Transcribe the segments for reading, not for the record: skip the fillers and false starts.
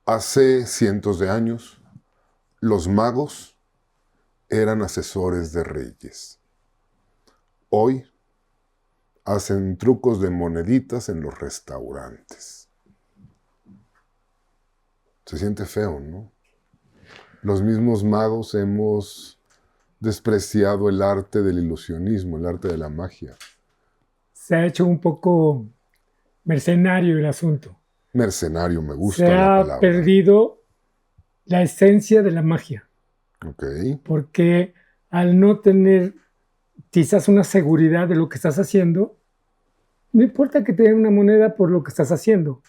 Hace cientos de años, los magos eran asesores de reyes. Hoy hacen trucos de moneditas en los restaurantes. Se siente feo, ¿no? Los mismos magos hemos despreciado el arte del ilusionismo, el arte de la magia. Se ha hecho un poco mercenario el asunto. Mercenario, me Se gusta la ha palabra. perdido la esencia de la magia, Ok. porque al no tener quizás una seguridad de lo que estás haciendo, no importa que te den una moneda por lo que estás haciendo.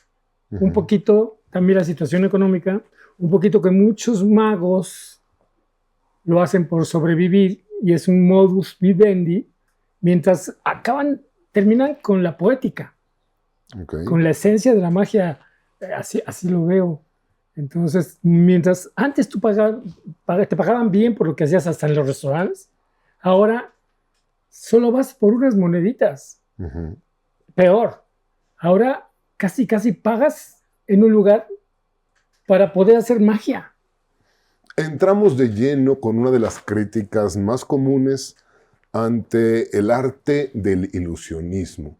Un Ujú. poquito también la situación económica, un poquito que muchos magos lo hacen por sobrevivir y es un modus vivendi, mientras terminan con la poética, Ok. con la esencia de la magia, así lo veo. Entonces, mientras antes te pagaban bien por lo que hacías hasta en los restaurantes, ahora solo vas por unas moneditas. Ujú. Peor, ahora casi pagas en un lugar para poder hacer magia. Entramos de lleno con una de las críticas más comunes ante el arte del ilusionismo.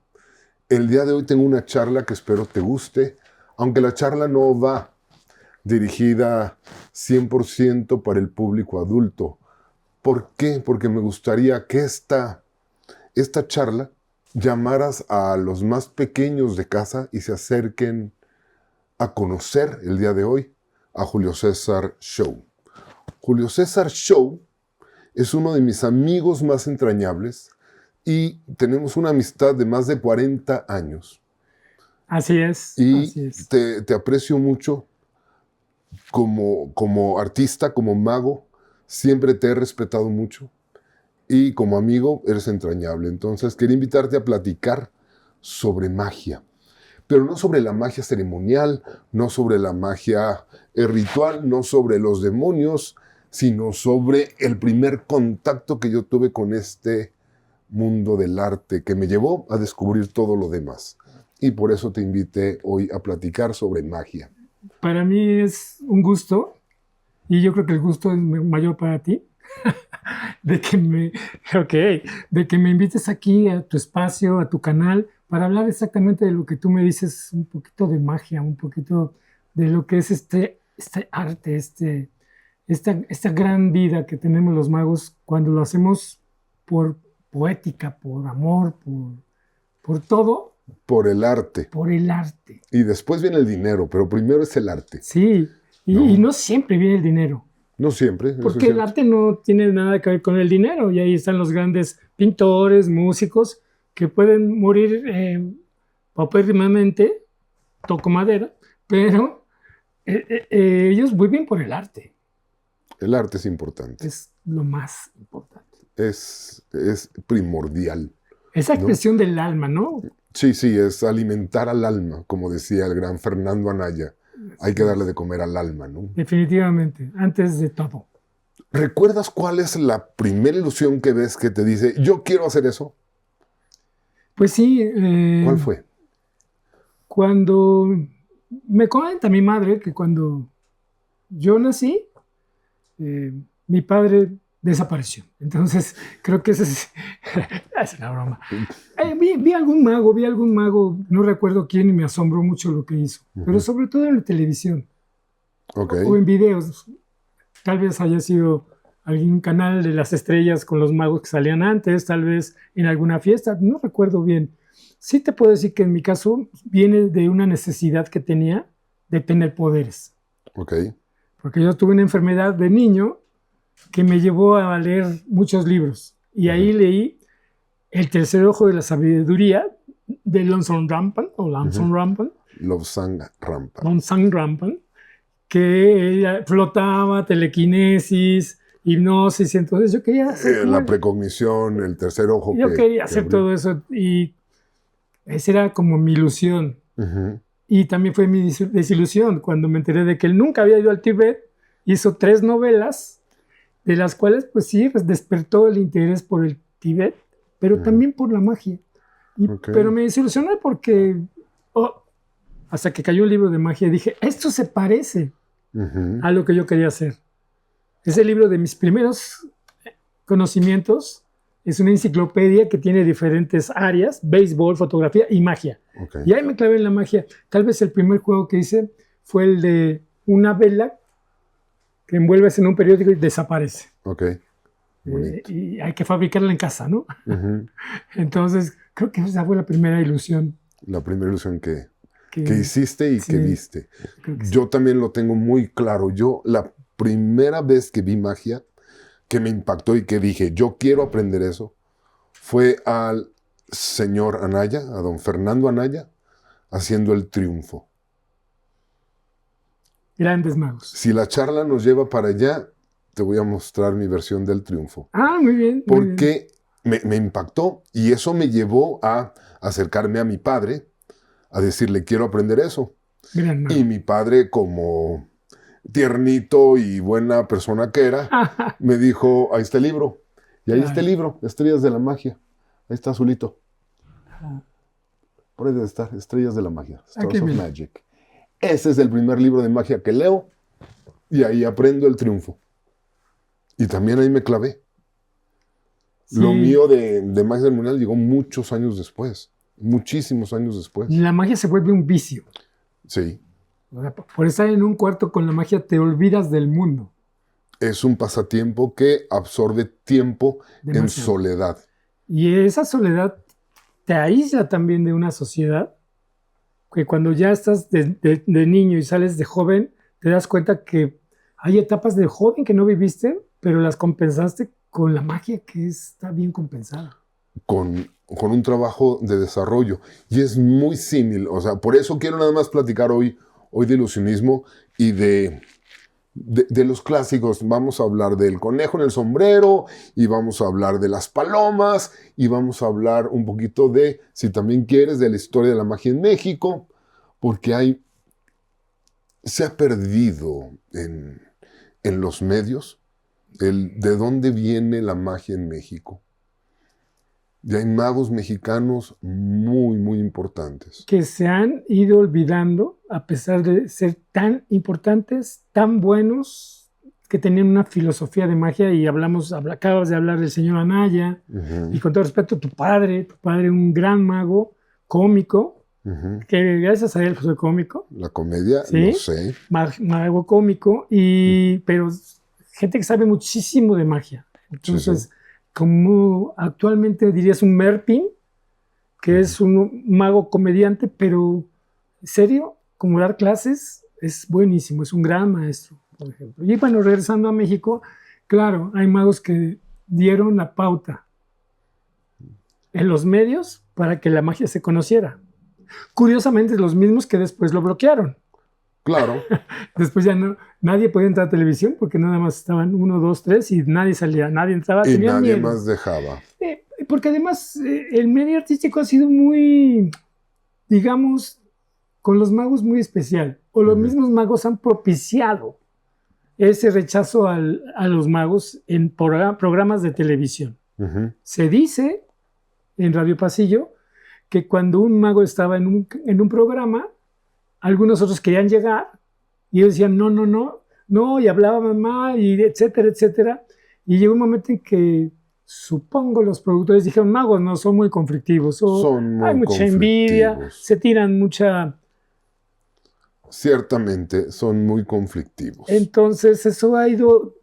El día de hoy tengo una charla que espero te guste, aunque la charla no va dirigida 100% para el público adulto. ¿Por qué? Porque me gustaría que esta charla llamaras a los más pequeños de casa y se acerquen a conocer el día de hoy a Julio César Show. Julio César Show es uno de mis amigos más entrañables y tenemos una amistad de más de 40 años. Así es, Y así es. te aprecio mucho como artista, como mago. Siempre te he respetado mucho. Y como amigo eres entrañable. Entonces quería invitarte a platicar sobre magia. Pero no sobre la magia ceremonial, no sobre la magia ritual, no sobre los demonios, sino sobre el primer contacto que yo tuve con este mundo del arte que me llevó a descubrir todo lo demás. Y por eso te invité hoy a platicar sobre magia. Para mí es un gusto y yo creo que el gusto es mayor para ti de que de que me invites aquí a tu espacio, a tu canal, para hablar exactamente de lo que tú me dices, un poquito de magia, un poquito de lo que es este arte, esta gran vida que tenemos los magos cuando lo hacemos por poética, por amor, por todo, Por el arte. por el arte. Y después viene el dinero, pero primero es el arte, Sí, y ¿no? no siempre viene el dinero. No siempre, eso es Porque el cierto. arte no tiene nada que ver con el dinero y ahí están los grandes pintores, músicos que pueden morir paupérrimamente, toco madera, pero ellos viven por el arte, El arte es importante, es lo más importante. es primordial, Esa ¿no? expresión del alma, ¿no? Sí, sí, es alimentar al alma, como decía el gran Fernando Anaya. Hay que Sí, darle de comer al alma, ¿no? definitivamente, antes de todo. ¿Recuerdas cuál es la primera ilusión que ves que te dice, yo quiero hacer eso? Pues sí, ¿Cuál fue? cuando me comenta mi madre que cuando yo nací, eh, mi padre desapareció. Entonces, creo que esa es una broma. Vi algún mago, no recuerdo quién, y me asombró mucho lo que hizo, pero Ujú. sobre todo en la televisión Ok. o en videos. Tal vez haya sido algún canal de las estrellas con los magos que salían antes, tal vez en alguna fiesta, no recuerdo bien. Sí te puedo decir que en mi caso viene de una necesidad que tenía de tener poderes, Ok. porque yo tuve una enfermedad de niño que me llevó a leer muchos libros. Y ahí Ujú. leí El tercer ojo de la sabiduría de Lonson Rampan, o Ujú. Lanson Rampan, Lobsang Rampa. Lonson Rampan, que ella flotaba, telequinesis, hipnosis. Y entonces yo quería hacer como La él. precognición, el tercer ojo Yo quería que hacer abrió. todo eso y esa era como mi ilusión. Ujú. Y también fue mi desilusión cuando me enteré de que él nunca había ido al Tíbet, hizo 3 novelas de las cuales pues sí, pues, despertó el interés por el Tíbet, pero Ujú. también por la magia. Ok. Pero me desilusioné porque oh, hasta que cayó un libro de magia y dije, esto se parece a lo que yo quería hacer. Es el libro de mis primeros conocimientos. Es una enciclopedia que tiene diferentes áreas, béisbol, fotografía y magia. Okay. Y ahí me clavé en la magia. Tal vez el primer juego que hice fue el de una vela que envuelves en un periódico y desaparece. Okay. Y hay que fabricarla en casa, ¿no? Entonces, creo que esa fue la primera ilusión. La primera ilusión que hiciste y sí, que viste. Que yo también lo tengo muy claro. Yo, la primera vez que vi magia, que me impactó y que dije, yo quiero aprender eso, fue al señor Anaya, a don Fernando Anaya, haciendo el triunfo. Grandes magos. Si la charla nos lleva para allá, te voy a mostrar mi versión del triunfo. Ah, muy bien. Porque me impactó y eso me llevó a acercarme a mi padre, a decirle, quiero aprender eso. Gran mago. Y mi padre, como tiernito y buena persona que era, me dijo, ahí está el libro. Y ahí está el libro, Estrellas de la Magia. Ahí está azulito. Por ahí debe estar, Estrellas de la Magia, Stars of Magic. Ese es el primer libro de magia que leo y ahí aprendo el triunfo. Y también ahí me clavé. Sí. Lo mío de magia ceremonial llegó muchos años después. Muchísimos años después. La magia se vuelve un vicio. Sí. Por estar en un cuarto con la magia te olvidas del mundo. Es un pasatiempo que absorbe tiempo en soledad. Y esa soledad te aísla también de una sociedad que cuando ya estás de niño y sales de joven, te das cuenta que hay etapas de joven que no viviste, pero las compensaste con la magia que está bien compensada. Con un trabajo de desarrollo. Y es muy símil. O sea, por eso quiero nada más platicar hoy de ilusionismo y de los clásicos. Vamos a hablar del conejo en el sombrero y vamos a hablar de las palomas y vamos a hablar un poquito de, si también quieres, de la historia de la magia en México, porque se ha perdido en los medios de dónde viene la magia en México. Y hay magos mexicanos muy, muy importantes. Que se han ido olvidando, a pesar de ser tan importantes, tan buenos, que tenían una filosofía de magia. Y acabas de hablar del señor Anaya. Y con todo respeto, tu padre, un gran mago, cómico, que gracias a él soy cómico. La comedia, ¿sí? Lo sé. Mago cómico, pero gente que sabe muchísimo de magia. Entonces... Sí. Como actualmente dirías un Merpin, que es un mago comediante, pero serio, como dar clases, es buenísimo, es un gran maestro, por ejemplo. Y bueno, regresando a México, claro, hay magos que dieron la pauta en los medios para que la magia se conociera. Curiosamente, los mismos que después lo bloquearon. Claro. Después ya nadie podía entrar a televisión porque nada más estaban 1, 2, 3 y nadie salía, nadie entraba. Y nadie miedo. Más dejaba. Porque además el medio artístico ha sido muy, digamos, con los magos muy especial. O los mismos magos han propiciado ese rechazo a los magos en programas de televisión. Se dice en Radio Pasillo que cuando un mago estaba en un programa, algunos otros querían llegar y ellos decían no, y hablaba mamá, y etcétera, etcétera. Y llegó un momento en que, supongo, los productores dijeron, magos no, son muy conflictivos, hay mucha envidia, se tiran mucha... Ciertamente, son muy conflictivos. Entonces, eso ha ido,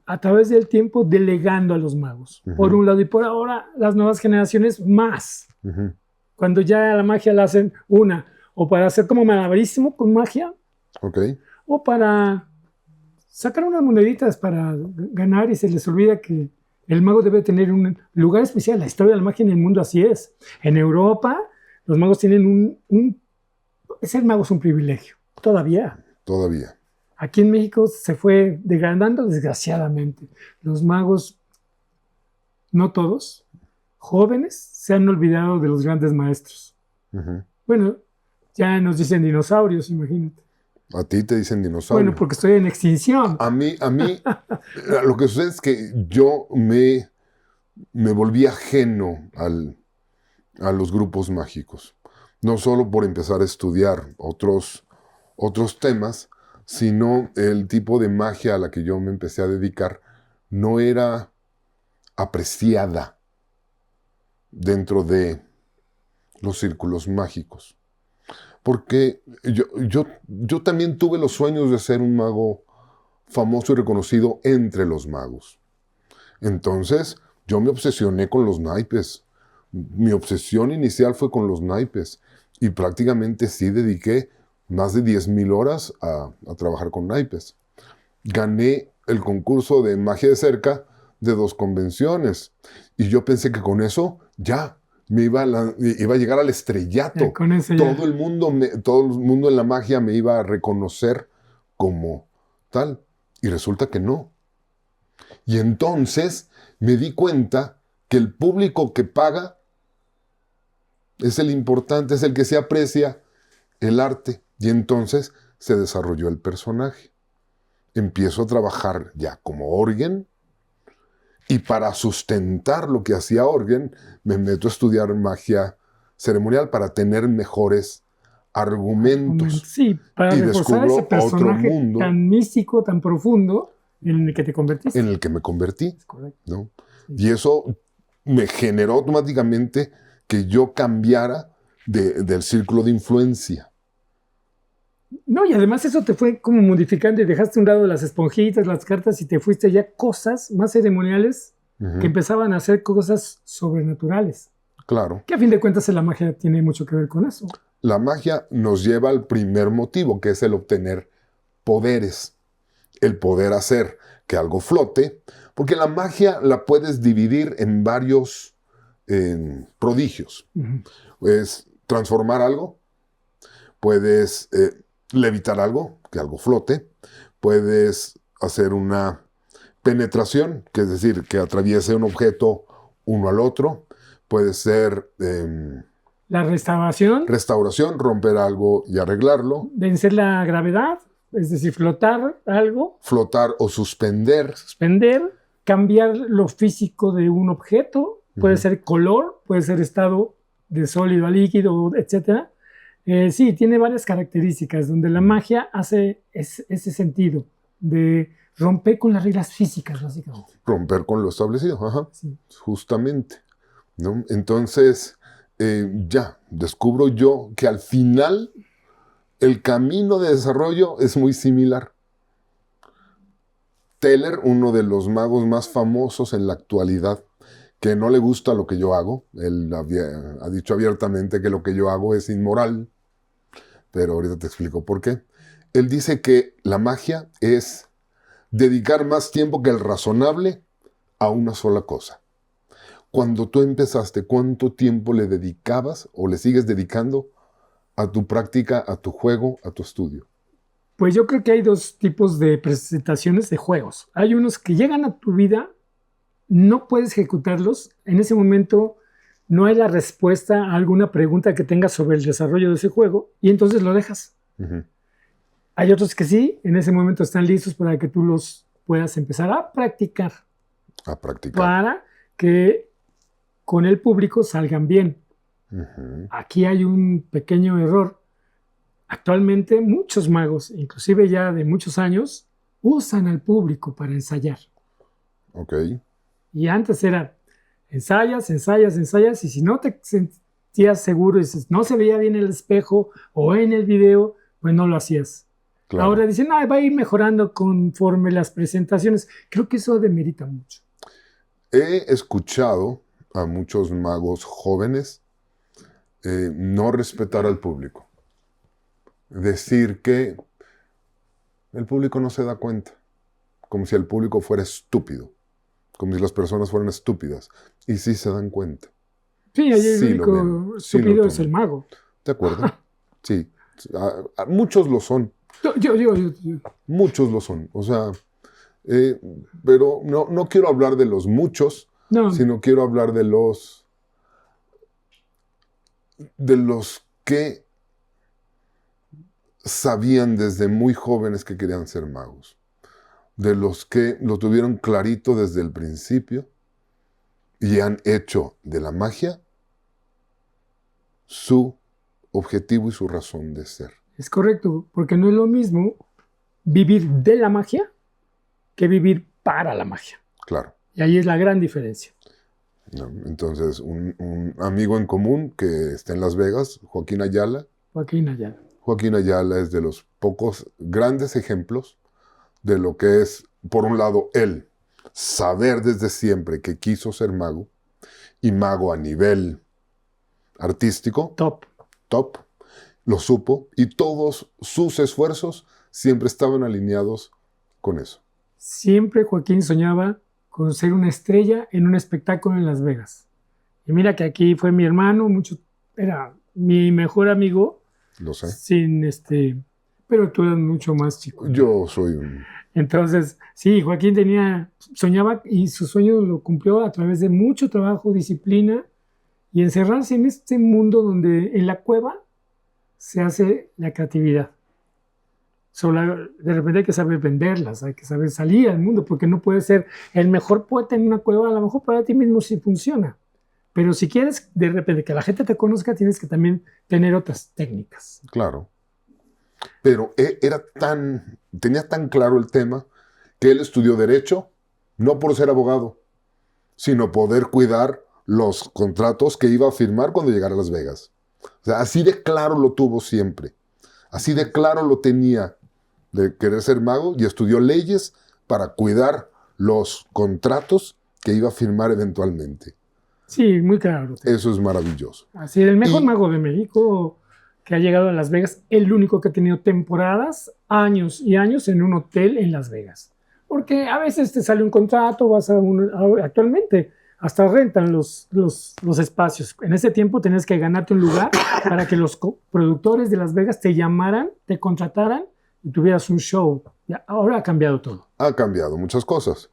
a través del tiempo, delegando a los magos. Por un lado, y por ahora, las nuevas generaciones más. Cuando ya la magia la hacen o para hacer como malabarísimo con magia, o para sacar unas moneditas para ganar y se les olvida que el mago debe tener un lugar especial. La historia de la magia en el mundo así es. En Europa, los magos tienen ser mago es un privilegio, todavía. Aquí en México se fue degradando desgraciadamente. Los magos, no todos, jóvenes, se han olvidado de los grandes maestros. Bueno, ya nos dicen dinosaurios, imagínate. A ti te dicen dinosaurio. Bueno, porque estoy en extinción. A mí, lo que sucede es que yo me volví ajeno a los grupos mágicos. No solo por empezar a estudiar otros temas, sino el tipo de magia a la que yo me empecé a dedicar no era apreciada dentro de los círculos mágicos. Porque yo también tuve los sueños de ser un mago famoso y reconocido entre los magos. Entonces, yo me obsesioné con los naipes. Mi obsesión inicial fue con los naipes. Y prácticamente sí dediqué más de 10,000 horas a trabajar con naipes. Gané el concurso de magia de cerca de 2 convenciones. Y yo pensé que con eso ya iba a llegar al estrellato. Con eso ya. Todo el mundo en la magia me iba a reconocer como tal. Y resulta que no. Y entonces me di cuenta que el público que paga es el importante, es el que se aprecia el arte. Y entonces se desarrolló el personaje. Empiezo a trabajar ya como Orgen. Y para sustentar lo que hacía Orgen, me meto a estudiar magia ceremonial para tener mejores argumentos. Sí, para y reforzar ese descubro personaje otro mundo tan místico, tan profundo, en el que te convertiste. en el que me convertí. Es correcto. ¿No? Sí. Y eso me generó automáticamente que yo cambiara del círculo de influencia. No, y además eso te fue como modificando y dejaste a un lado las esponjitas, las cartas y te fuiste ya cosas más ceremoniales que empezaban a hacer cosas sobrenaturales. Claro. Que a fin de cuentas la magia tiene mucho que ver con eso. La magia nos lleva al primer motivo, que es el obtener poderes. El poder hacer que algo flote, porque la magia la puedes dividir en varios prodigios. Puedes transformar algo, puedes levitar algo, que algo flote, puedes hacer una penetración, que es decir, que atraviese un objeto uno al otro, puede ser la restauración, romper algo y arreglarlo, vencer la gravedad, es decir, flotar algo, flotar o suspender, cambiar lo físico de un objeto, puede ser color, puede ser estado de sólido a líquido, etc. Sí, tiene varias características donde la magia hace ese sentido de romper con las reglas físicas, básicamente. Romper con lo establecido, ajá, sí. Justamente, ¿no? Entonces, ya descubro yo que al final el camino de desarrollo es muy similar. Teller, uno de los magos más famosos en la actualidad, que no le gusta lo que yo hago, él ha dicho abiertamente que lo que yo hago es inmoral, pero ahorita te explico por qué. Él dice que la magia es dedicar más tiempo que el razonable a una sola cosa. Cuando tú empezaste, ¿cuánto tiempo le dedicabas o le sigues dedicando a tu práctica, a tu juego, a tu estudio? Pues yo creo que hay 2 tipos de presentaciones de juegos. Hay unos que llegan a tu vida, no puedes ejecutarlos, en ese momento no hay la respuesta a alguna pregunta que tengas sobre el desarrollo de ese juego y entonces lo dejas. Hay otros que sí, en ese momento están listos para que tú los puedas empezar a practicar. Para que con el público salgan bien. Aquí hay un pequeño error. Actualmente muchos magos, inclusive ya de muchos años, usan al público para ensayar. Y antes era ensayas, y si no te sentías seguro, dices, no se veía bien el espejo o en el video, pues no lo hacías. Claro. Ahora dicen, va a ir mejorando conforme las presentaciones. Creo que eso demerita mucho. He escuchado a muchos magos jóvenes no respetar al público. Decir que el público no se da cuenta. Como si el público fuera estúpido. Como si las personas fueran estúpidas. Y sí se dan cuenta. Sí, el único estúpido es el mago. ¿De acuerdo? Sí. Muchos lo son. Yo. Muchos lo son. O sea, pero no quiero hablar de los muchos, sino quiero hablar de los que sabían desde muy jóvenes que querían ser magos. De los que lo tuvieron clarito desde el principio y han hecho de la magia su objetivo y su razón de ser. Es correcto, porque no es lo mismo vivir de la magia que vivir para la magia. Claro. Y ahí es la gran diferencia. ¿No? Entonces, un amigo en común que está en Las Vegas, Joaquín Ayala. Joaquín Ayala. Joaquín Ayala es de los pocos grandes ejemplos de lo que es, por un lado, él saber desde siempre que quiso ser mago, y mago a nivel artístico, Top. lo supo, y todos sus esfuerzos siempre estaban alineados con eso. Siempre Joaquín soñaba con ser una estrella en un espectáculo en Las Vegas. Y mira que aquí fue mi hermano, era mi mejor amigo. Lo sé. Pero tú eras mucho más chico. Yo soy un... Entonces, sí, Joaquín soñaba y su sueño lo cumplió a través de mucho trabajo, disciplina y encerrarse en este mundo donde en la cueva se hace la creatividad. De repente hay que saber venderlas, hay que saber salir al mundo, porque no puedes ser el mejor poeta en una cueva, a lo mejor para ti mismo sí funciona. Pero si quieres de repente que la gente te conozca, tienes que también tener otras técnicas. Claro. Pero tenía tan claro el tema que él estudió Derecho, no por ser abogado, sino poder cuidar los contratos que iba a firmar cuando llegara a Las Vegas. O sea, así de claro lo tuvo siempre. Así de claro lo tenía de querer ser mago, y estudió leyes para cuidar los contratos que iba a firmar eventualmente. Sí, muy claro. Eso es maravilloso. Así, el mejor mago de México que ha llegado a Las Vegas, el único que ha tenido temporadas, años y años en un hotel en Las Vegas. Porque a veces te sale un contrato, actualmente hasta rentan los espacios. En ese tiempo tenías que ganarte un lugar para que los productores de Las Vegas te llamaran, te contrataran y tuvieras un show. Ahora ha cambiado todo. Ha cambiado muchas cosas.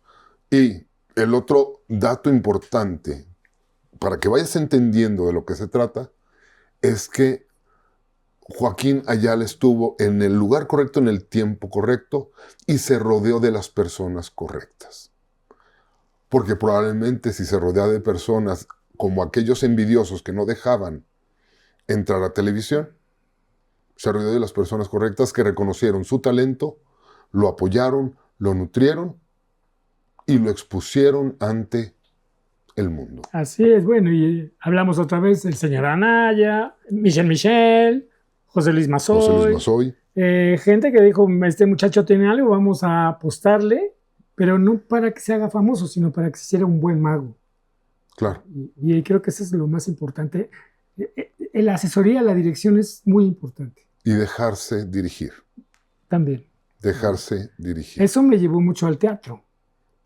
Y el otro dato importante, para que vayas entendiendo de lo que se trata, es que Joaquín Ayala estuvo en el lugar correcto, en el tiempo correcto, y se rodeó de las personas correctas. Porque probablemente si se rodea de personas como aquellos envidiosos que no dejaban entrar a televisión, se rodeó de las personas correctas que reconocieron su talento, lo apoyaron, lo nutrieron y lo expusieron ante el mundo. Así es, bueno, y hablamos otra vez del señor Anaya, Michel, José Luis Mazoy. Gente que dijo, este muchacho tiene algo, vamos a apostarle, pero no para que se haga famoso, sino para que se hiciera un buen mago. Claro. Y creo que eso es lo más importante. La asesoría, la dirección es muy importante. Y dejarse dirigir. También. Dejarse dirigir. Eso me llevó mucho al teatro,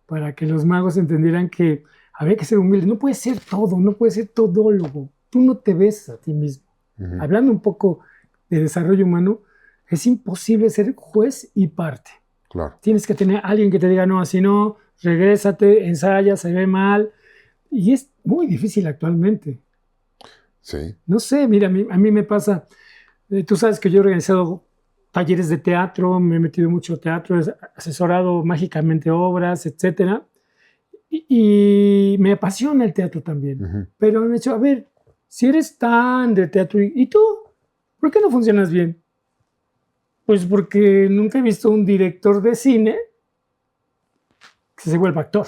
para que los magos entendieran que había que ser humilde. No puedes ser todo, no puedes ser todólogo. Tú no te ves a ti mismo. Uh-huh. Hablando un poco de desarrollo humano, es imposible ser juez y parte. Claro. Tienes que tener a alguien que te diga, no, así no, regrésate, ensaya, se ve mal. Y es muy difícil actualmente. Sí. No sé, mira, a mí me pasa, tú sabes que yo he organizado talleres de teatro, me he metido mucho teatro, he asesorado mágicamente obras, etc. Y me apasiona el teatro también. Uh-huh. Pero me han dicho, a ver, si eres tan de teatro, ¿y tú? ¿Por qué no funcionas bien? Pues porque nunca he visto un director de cine que se vuelva actor.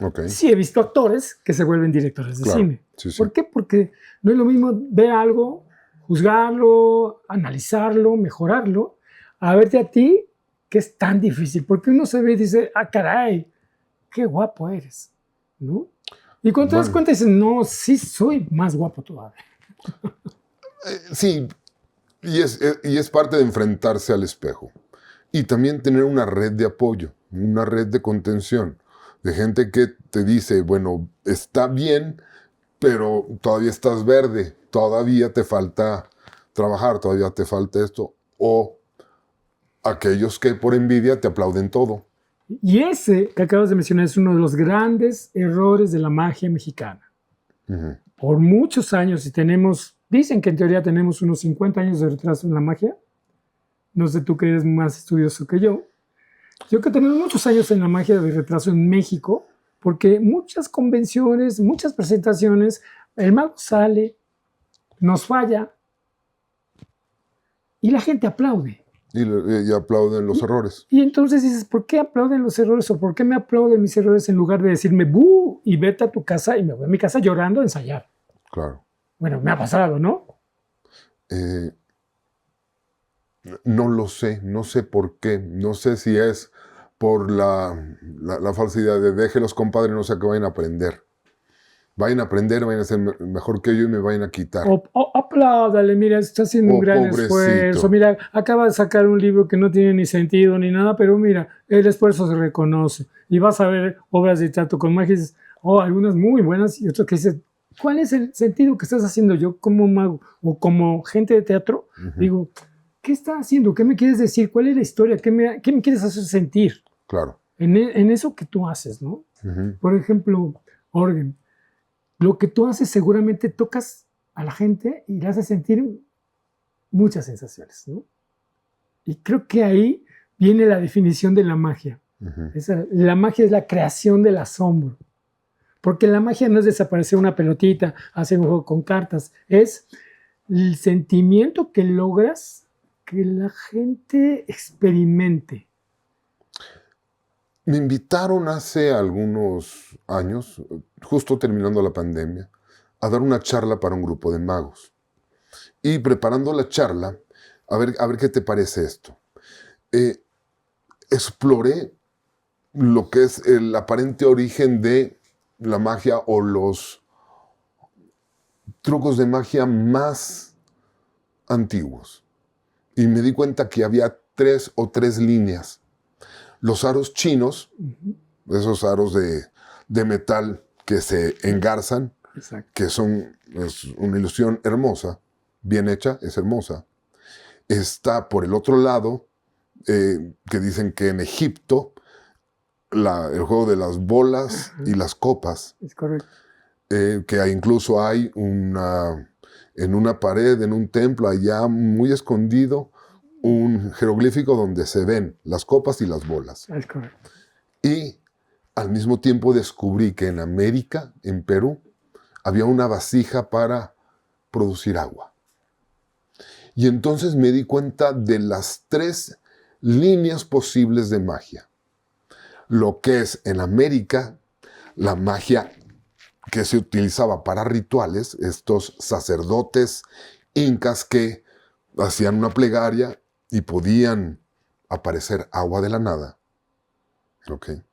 Okay. Sí he visto actores que se vuelven directores de cine. Sí, sí. ¿Por qué? Porque no es lo mismo ver algo, juzgarlo, analizarlo, mejorarlo, a verte a ti, que es tan difícil. Porque uno se ve y dice, ah, caray, qué guapo eres, ¿no? Y cuando te das cuenta dices, no, sí soy más guapo todavía. Sí, y es parte de enfrentarse al espejo. Y también tener una red de apoyo, una red de contención, de gente que te dice, bueno, está bien, pero todavía estás verde, todavía te falta trabajar, todavía te falta esto. O aquellos que por envidia te aplauden todo. Y ese que acabas de mencionar es uno de los grandes errores de la magia mexicana. Uh-huh. Por muchos años, dicen que en teoría tenemos unos 50 años de retraso en la magia. No sé tú que eres más estudioso que yo. Yo que tenemos muchos años en la magia de retraso en México, porque muchas convenciones, muchas presentaciones, el mago sale, nos falla, y la gente aplaude. Y aplauden los errores. Y entonces dices, ¿por qué aplauden los errores? ¿O por qué me aplauden mis errores en lugar de decirme, ¡bu! Y vete a tu casa y me voy a mi casa llorando a ensayar? Claro. Bueno, me ha pasado, ¿no? No lo sé, no sé por qué. No sé si es por la falsa idea de déjelos, compadre, no sé que vayan a aprender. Vayan a aprender, vayan a ser mejor que yo y me vayan a quitar. Apláudale, mira, está haciendo un gran esfuerzo. Mira, acaba de sacar un libro que no tiene ni sentido ni nada, pero mira, el esfuerzo se reconoce. Y vas a ver obras de teatro con magia y dices, algunas muy buenas y otras que dices, ¿cuál es el sentido que estás haciendo? Yo como mago o como gente de teatro, digo, ¿qué estás haciendo? ¿Qué me quieres decir? ¿Cuál es la historia? ¿Qué me quieres hacer sentir? Claro. En eso que tú haces, ¿no? Por ejemplo, Orgen, lo que tú haces seguramente tocas a la gente y le haces sentir muchas sensaciones, ¿no? Y creo que ahí viene la definición de la magia. La magia es la creación del asombro. Porque la magia no es desaparecer una pelotita, hacer un juego con cartas. Es el sentimiento que logras que la gente experimente. Me invitaron hace algunos años, justo terminando la pandemia, a dar una charla para un grupo de magos. Y preparando la charla, a ver qué te parece esto. Exploré lo que es el aparente origen de la magia o los trucos de magia más antiguos. Y me di cuenta que había tres líneas. Los aros chinos, esos aros de metal que se engarzan, que es una ilusión hermosa, bien hecha, es hermosa. Está por el otro lado, que dicen que en Egipto, el juego de las bolas y las copas. Es correcto. Que incluso hay en una pared, en un templo allá muy escondido, un jeroglífico donde se ven las copas y las bolas. Es correcto. Y al mismo tiempo descubrí que en América, en Perú, había una vasija para producir agua. Y entonces me di cuenta de las tres líneas posibles de magia. Lo que es en América, la magia que se utilizaba para rituales, estos sacerdotes incas que hacían una plegaria y podían aparecer agua de la nada. ¿Okay?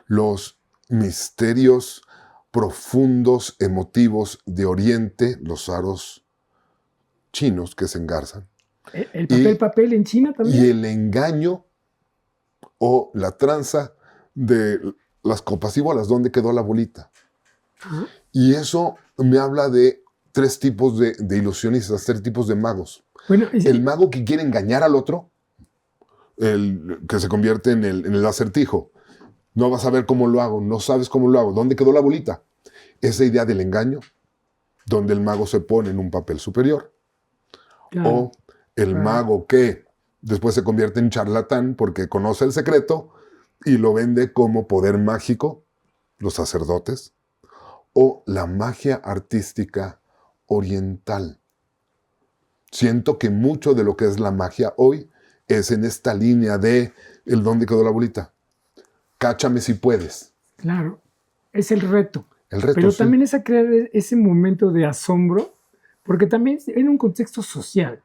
Los misterios profundos, emotivos de Oriente, los aros chinos que se engarzan. El papel en China también. Y el engaño o la tranza de las copas y bolas, ¿dónde quedó la bolita? Y eso me habla de tres tipos de ilusionistas, tres tipos de magos. Bueno, el mago que quiere engañar al otro, el que se convierte en el acertijo. No vas a ver cómo lo hago, no sabes cómo lo hago. ¿Dónde quedó la bolita? Esa idea del engaño, donde el mago se pone en un papel superior. Claro. O el mago que después se convierte en charlatán porque conoce el secreto y lo vende como poder mágico, los sacerdotes. O la magia artística oriental. Siento que mucho de lo que es la magia hoy es en esta línea de el dónde quedó la bolita. Cáchame si puedes. Claro, es el reto. Pero sí. También es a crear ese momento de asombro, porque también en un contexto social.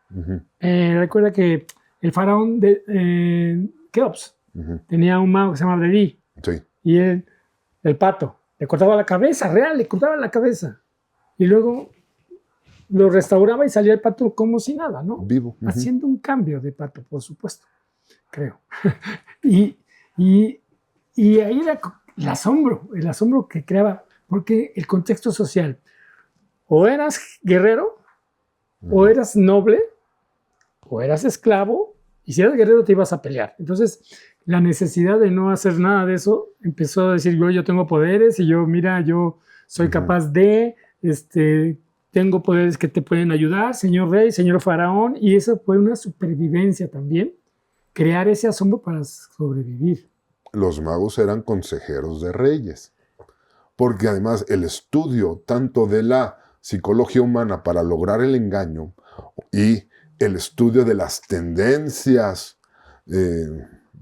Recuerda que el faraón de Keops tenía un mago que se llamaba Dedí. Sí. Y el pato, le cortaba la cabeza, le cortaba la cabeza. Y luego lo restauraba y salía el pato como si nada, ¿no? Vivo. Haciendo un cambio de pato, por supuesto, creo. y ahí era el asombro que creaba, porque el contexto social, o eras guerrero, o eras noble, o eras esclavo, y si eras guerrero te ibas a pelear. Entonces, la necesidad de no hacer nada de eso empezó a decir, yo tengo poderes, y yo soy capaz de, tengo poderes que te pueden ayudar, señor rey, señor faraón, y eso fue una supervivencia también, crear ese asombro para sobrevivir. Los magos eran consejeros de reyes, porque además el estudio tanto de la psicología humana para lograr el engaño y el estudio de las tendencias,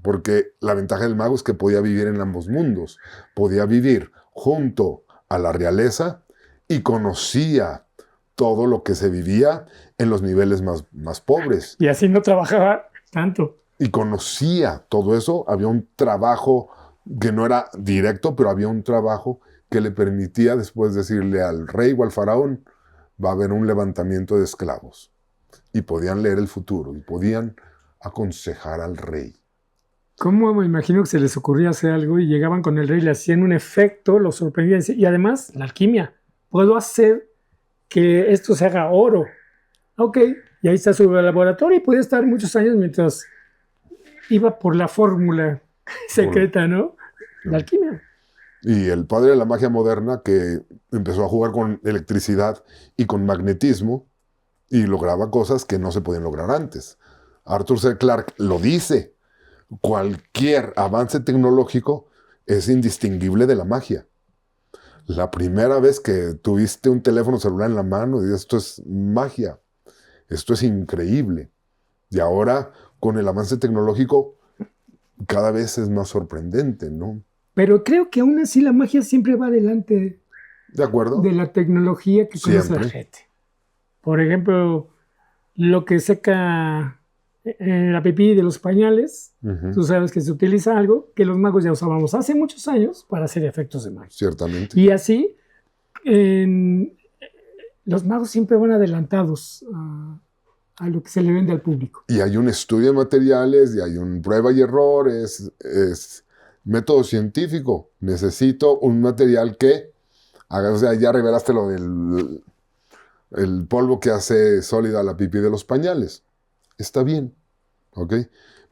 porque la ventaja del mago es que podía vivir en ambos mundos. Podía vivir junto a la realeza y conocía todo lo que se vivía en los niveles más pobres. Y así no trabajaba tanto. Y conocía todo eso. Había un trabajo que no era directo, pero había un trabajo que le permitía después decirle al rey o al faraón, va a haber un levantamiento de esclavos. Y podían leer el futuro y podían aconsejar al rey. ¿Cómo me imagino que se les ocurría hacer algo y llegaban con el rey, le hacían un efecto, lo sorprendían? Y además, la alquimia. Puedo hacer que esto se haga oro. Ok, y ahí está su laboratorio y podía estar muchos años mientras iba por la fórmula secreta, ¿no? La alquimia. Y el padre de la magia moderna, que empezó a jugar con electricidad y con magnetismo y lograba cosas que no se podían lograr antes. Arthur C. Clarke lo dice. Cualquier avance tecnológico es indistinguible de la magia. La primera vez que tuviste un teléfono celular en la mano, dices, esto es magia, esto es increíble. Y ahora, con el avance tecnológico, cada vez es más sorprendente, ¿no? Pero creo que aún así la magia siempre va delante ¿De acuerdo? de la tecnología que conoce la gente. Por ejemplo, lo que seca la pipí de los pañales, tú sabes que se utiliza algo que los magos ya usábamos hace muchos años para hacer efectos de magia. Ciertamente. Y así, los magos siempre van adelantados a lo que se le vende al público. Y hay un estudio de materiales, y hay un prueba y error, es método científico. Necesito un material que haga, o sea, ya revelaste lo del el polvo que hace sólida la pipí de los pañales. Está bien, ¿ok?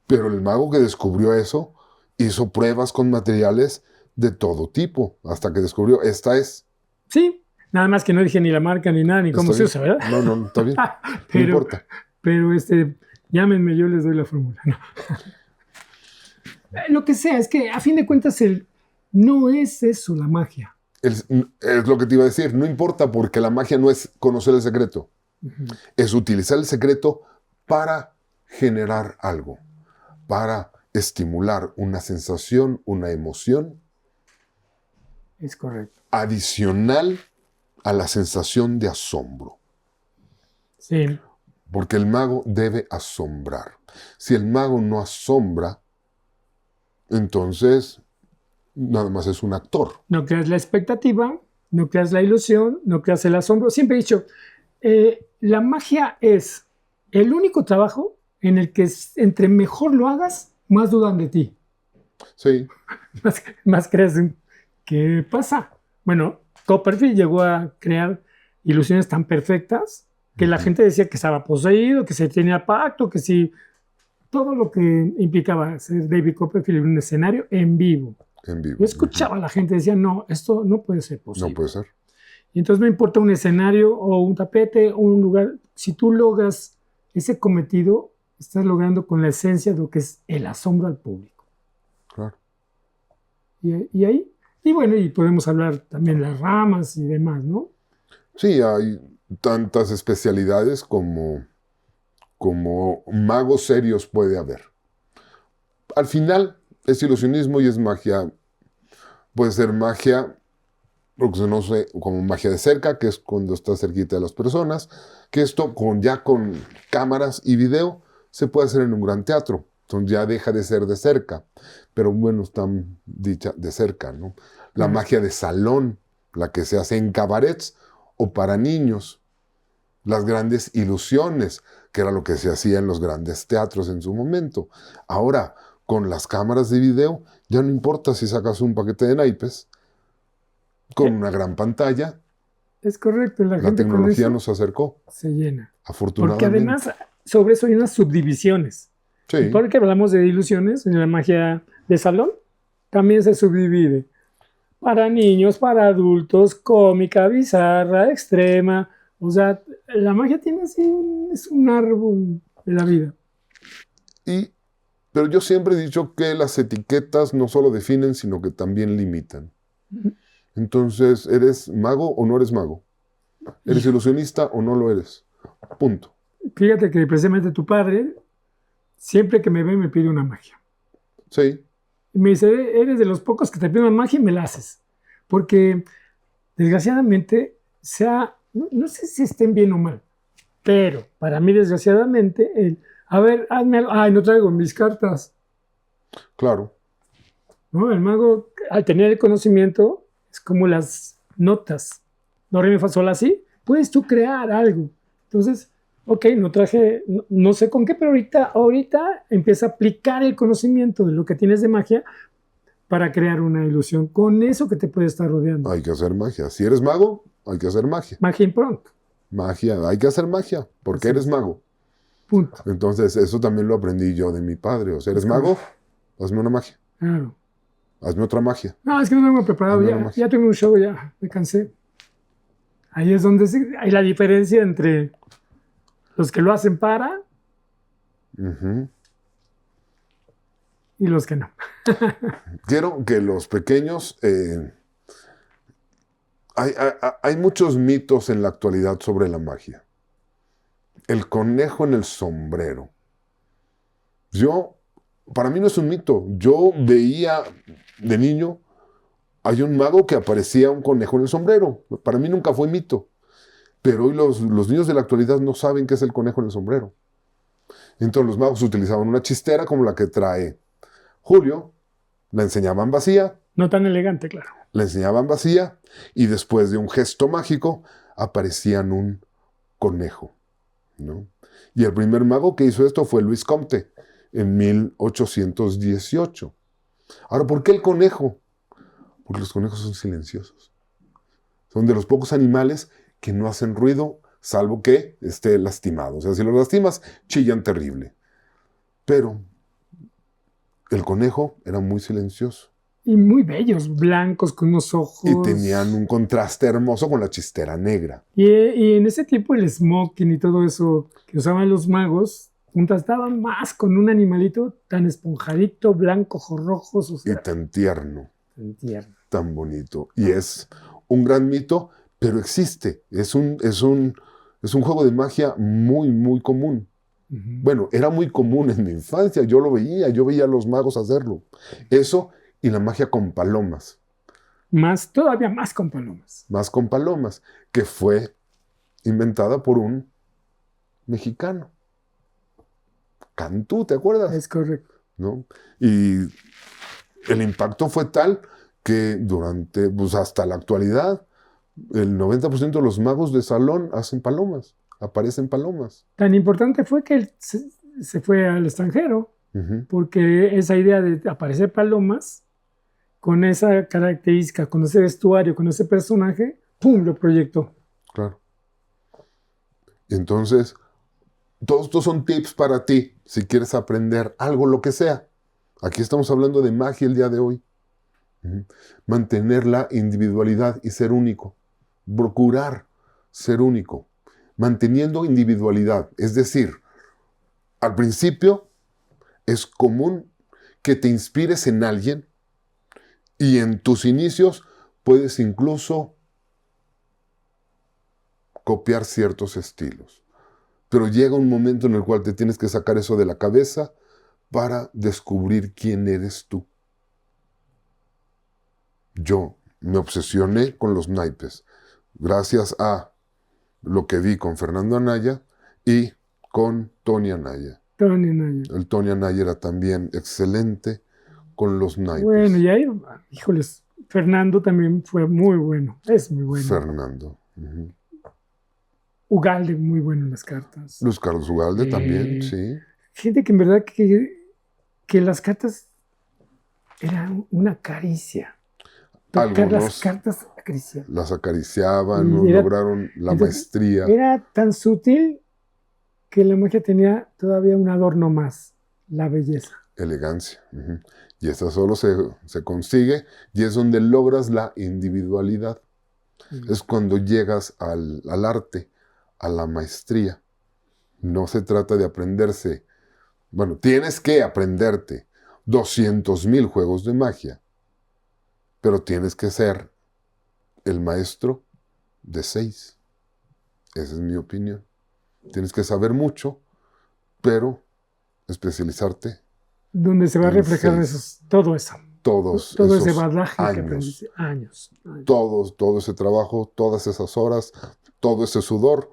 Pero el mago que descubrió eso hizo pruebas con materiales de todo tipo, hasta que descubrió, esta es. Sí, nada más que no dije ni la marca ni nada, ni cómo se usa, ¿verdad? No, está bien, pero, no importa. Pero llámenme, yo les doy la fórmula. No. Lo que sea, es que a fin de cuentas no es eso la magia. Es lo que te iba a decir, no importa porque la magia no es conocer el secreto, es utilizar el secreto para generar algo, para estimular una sensación, una emoción. Es correcto. Adicional a la sensación de asombro. Sí. Porque el mago debe asombrar. Si el mago no asombra, entonces nada más es un actor. No creas la expectativa, no creas la ilusión, no creas el asombro. Siempre he dicho, la magia es el único trabajo en el que entre mejor lo hagas, más dudan de ti. Sí. Más crees en qué pasa. Bueno, Copperfield llegó a crear ilusiones tan perfectas que la gente decía que estaba poseído, que se tenía pacto, que sí, todo lo que implicaba ser David Copperfield en un escenario en vivo. Yo escuchaba a la gente, decía, no, esto no puede ser posible. No puede ser. Y entonces no importa un escenario o un tapete o un lugar, si tú logras ese cometido, estás logrando con la esencia de lo que es el asombro al público. Claro. Y ahí, y bueno, y podemos hablar también de las ramas y demás, ¿no? Sí, hay tantas especialidades como magos serios puede haber. Al final es ilusionismo y es magia. Puede ser magia, lo que se conoce como magia de cerca, que es cuando estás cerquita de las personas, que esto ya con cámaras y video se puede hacer en un gran teatro. Entonces ya deja de ser de cerca, pero bueno, está dicha de cerca, ¿no? La magia de salón, la que se hace en cabarets o para niños. Las grandes ilusiones, que era lo que se hacía en los grandes teatros en su momento. Ahora, con las cámaras de video, ya no importa si sacas un paquete de naipes, con una gran pantalla. Es correcto. La gente tecnología nos acercó. Se llena. Afortunadamente. Porque además, sobre eso hay unas subdivisiones. Sí. Porque hablamos de ilusiones, en la magia de salón también se subdivide. Para niños, para adultos, cómica, bizarra, extrema. O sea, la magia tiene así, es un árbol de la vida. Pero yo siempre he dicho que las etiquetas no solo definen, sino que también limitan. Entonces, ¿eres mago o no eres mago? ¿Eres ilusionista o no lo eres? Punto. fíjate que precisamente tu padre, siempre que me ve, me pide una magia. Sí, Y me dice, eres de los pocos que te piden una magia y me la haces. Porque, desgraciadamente, no sé si estén bien o mal, pero para mí, desgraciadamente, a ver, hazme algo. Ay, no traigo mis cartas. claro. ¿No? El mago, al tener el conocimiento, es como las notas. Do, re, mi, fa, sol, así. Puedes tú crear algo. Entonces, ok, no traje, no sé con qué, pero ahorita empieza a aplicar el conocimiento de lo que tienes de magia para crear una ilusión con eso que te puede estar rodeando. Hay que hacer magia. Si eres mago, hay que hacer magia. Magia impronta. Magia, hay que hacer magia, porque Así eres es. mago. Punto. Entonces, eso también lo aprendí yo de mi padre. O sea, ¿eres mago? Hazme una magia. Claro. Hazme otra magia. No, es que no tengo preparado. Hazme una Ya, magia. ya tengo un show, ya me cansé. Ahí es donde hay la diferencia entre los que lo hacen para Ujú. y los que no. Quiero que los pequeños... hay muchos mitos en la actualidad sobre la magia. El conejo en el sombrero. Para mí no es un mito. Yo veía de niño, hay un mago que aparecía un conejo en el sombrero. Para mí nunca fue mito. Pero hoy los niños de la actualidad no saben qué es el conejo en el sombrero. Entonces los magos utilizaban una chistera como la que trae Julio, la enseñaban vacía, No tan elegante, claro. la enseñaban vacía y después de un gesto mágico aparecían un conejo, ¿no? Y el primer mago que hizo esto fue Luis Comte en 1818. Ahora, ¿por qué el conejo? Porque los conejos son silenciosos. Son de los pocos animales que no hacen ruido, salvo que esté lastimado. O sea, si los lastimas, chillan terrible. Pero el conejo era muy silencioso. Y muy bellos, blancos, con unos ojos. Y tenían un contraste hermoso con la chistera negra. Y en ese tiempo el smoking y todo eso que usaban los magos, contrastaban más con un animalito tan esponjadito, blanco, ojos rojos. O sea, Y tan tierno, tan tierno. tan bonito. Y es un gran mito, pero existe. Es un juego de magia muy, muy común. Bueno, era muy común en mi infancia. Yo veía a los magos hacerlo. Eso y la magia con palomas. Todavía más con palomas. Más con palomas, que fue inventada por un mexicano. Cantú, ¿te acuerdas? Es correcto. ¿No? Y el impacto fue tal que pues hasta la actualidad, el 90% de los magos de salón hacen palomas, aparecen palomas. Tan importante fue que él se fue al extranjero, porque esa idea de aparecer palomas, con esa característica, con ese vestuario, con ese personaje, ¡pum!, lo proyectó. Claro. Entonces, todos estos son tips para ti, si quieres aprender algo, lo que sea. Aquí estamos hablando de magia el día de hoy. Mantener la individualidad y ser único. Procurar ser único. Manteniendo individualidad. Es decir, al principio es común que te inspires en alguien y en tus inicios puedes incluso copiar ciertos estilos. Pero llega un momento en el cual te tienes que sacar eso de la cabeza para descubrir quién eres tú. Yo me obsesioné con los naipes, gracias a lo que vi con Fernando Anaya y con Tony Anaya. Tony Anaya. El Tony Anaya era también excelente con los naipes. Bueno, y ahí, híjoles, Fernando también fue muy bueno, es muy bueno. Fernando. Ugalde, muy bueno en las cartas. Luis Carlos Ugalde también, sí. Gente que en verdad que las cartas eran una caricia. Tocar las cartas acariciar. Las acariciaban, lograron la maestría. Era tan sutil que la magia tenía todavía un adorno más, la belleza. Elegancia. Y esa solo se consigue y es donde logras la individualidad. Es cuando llegas al arte, a la maestría. No se trata de aprenderse. Bueno, tienes que aprenderte 200,000 juegos de magia, pero tienes que ser el maestro de 6. Esa es mi opinión. Tienes que saber mucho, pero especializarte Donde se va a en reflejar 6, todo eso. todos Todo ese esos bagaje que años, aprendiste. Años. todo ese trabajo, todas esas horas, todo ese sudor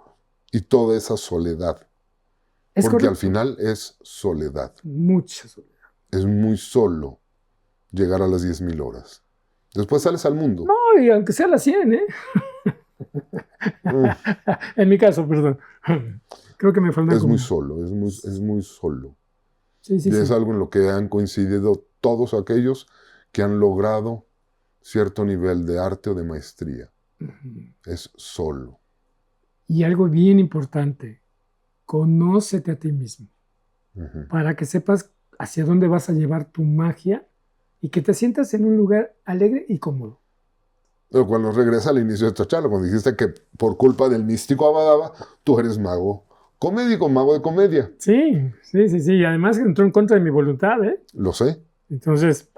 y toda esa soledad. Es Porque al correcto. final es soledad. Mucha soledad. Es muy solo llegar a las 10.000 horas. Después sales al mundo. No, y aunque sea las 100, ¿eh? Mm, En mi caso, perdón. Creo que me faltan es como... muy solo, es muy solo. Sí, sí, Y es sí. algo en lo que han coincidido todos aquellos que han logrado cierto nivel de arte o de maestría. Es solo. Y algo bien importante, conócete a ti mismo Ujú. para que sepas hacia dónde vas a llevar tu magia y que te sientas en un lugar alegre y cómodo. Pero cuando regresa al inicio de esta charla, cuando dijiste que por culpa del místico Abadaba, tú eres mago comédico, mago de comedia. Sí, sí, sí, sí. Y además entró en contra de mi voluntad, ¿eh? Lo sé. Entonces,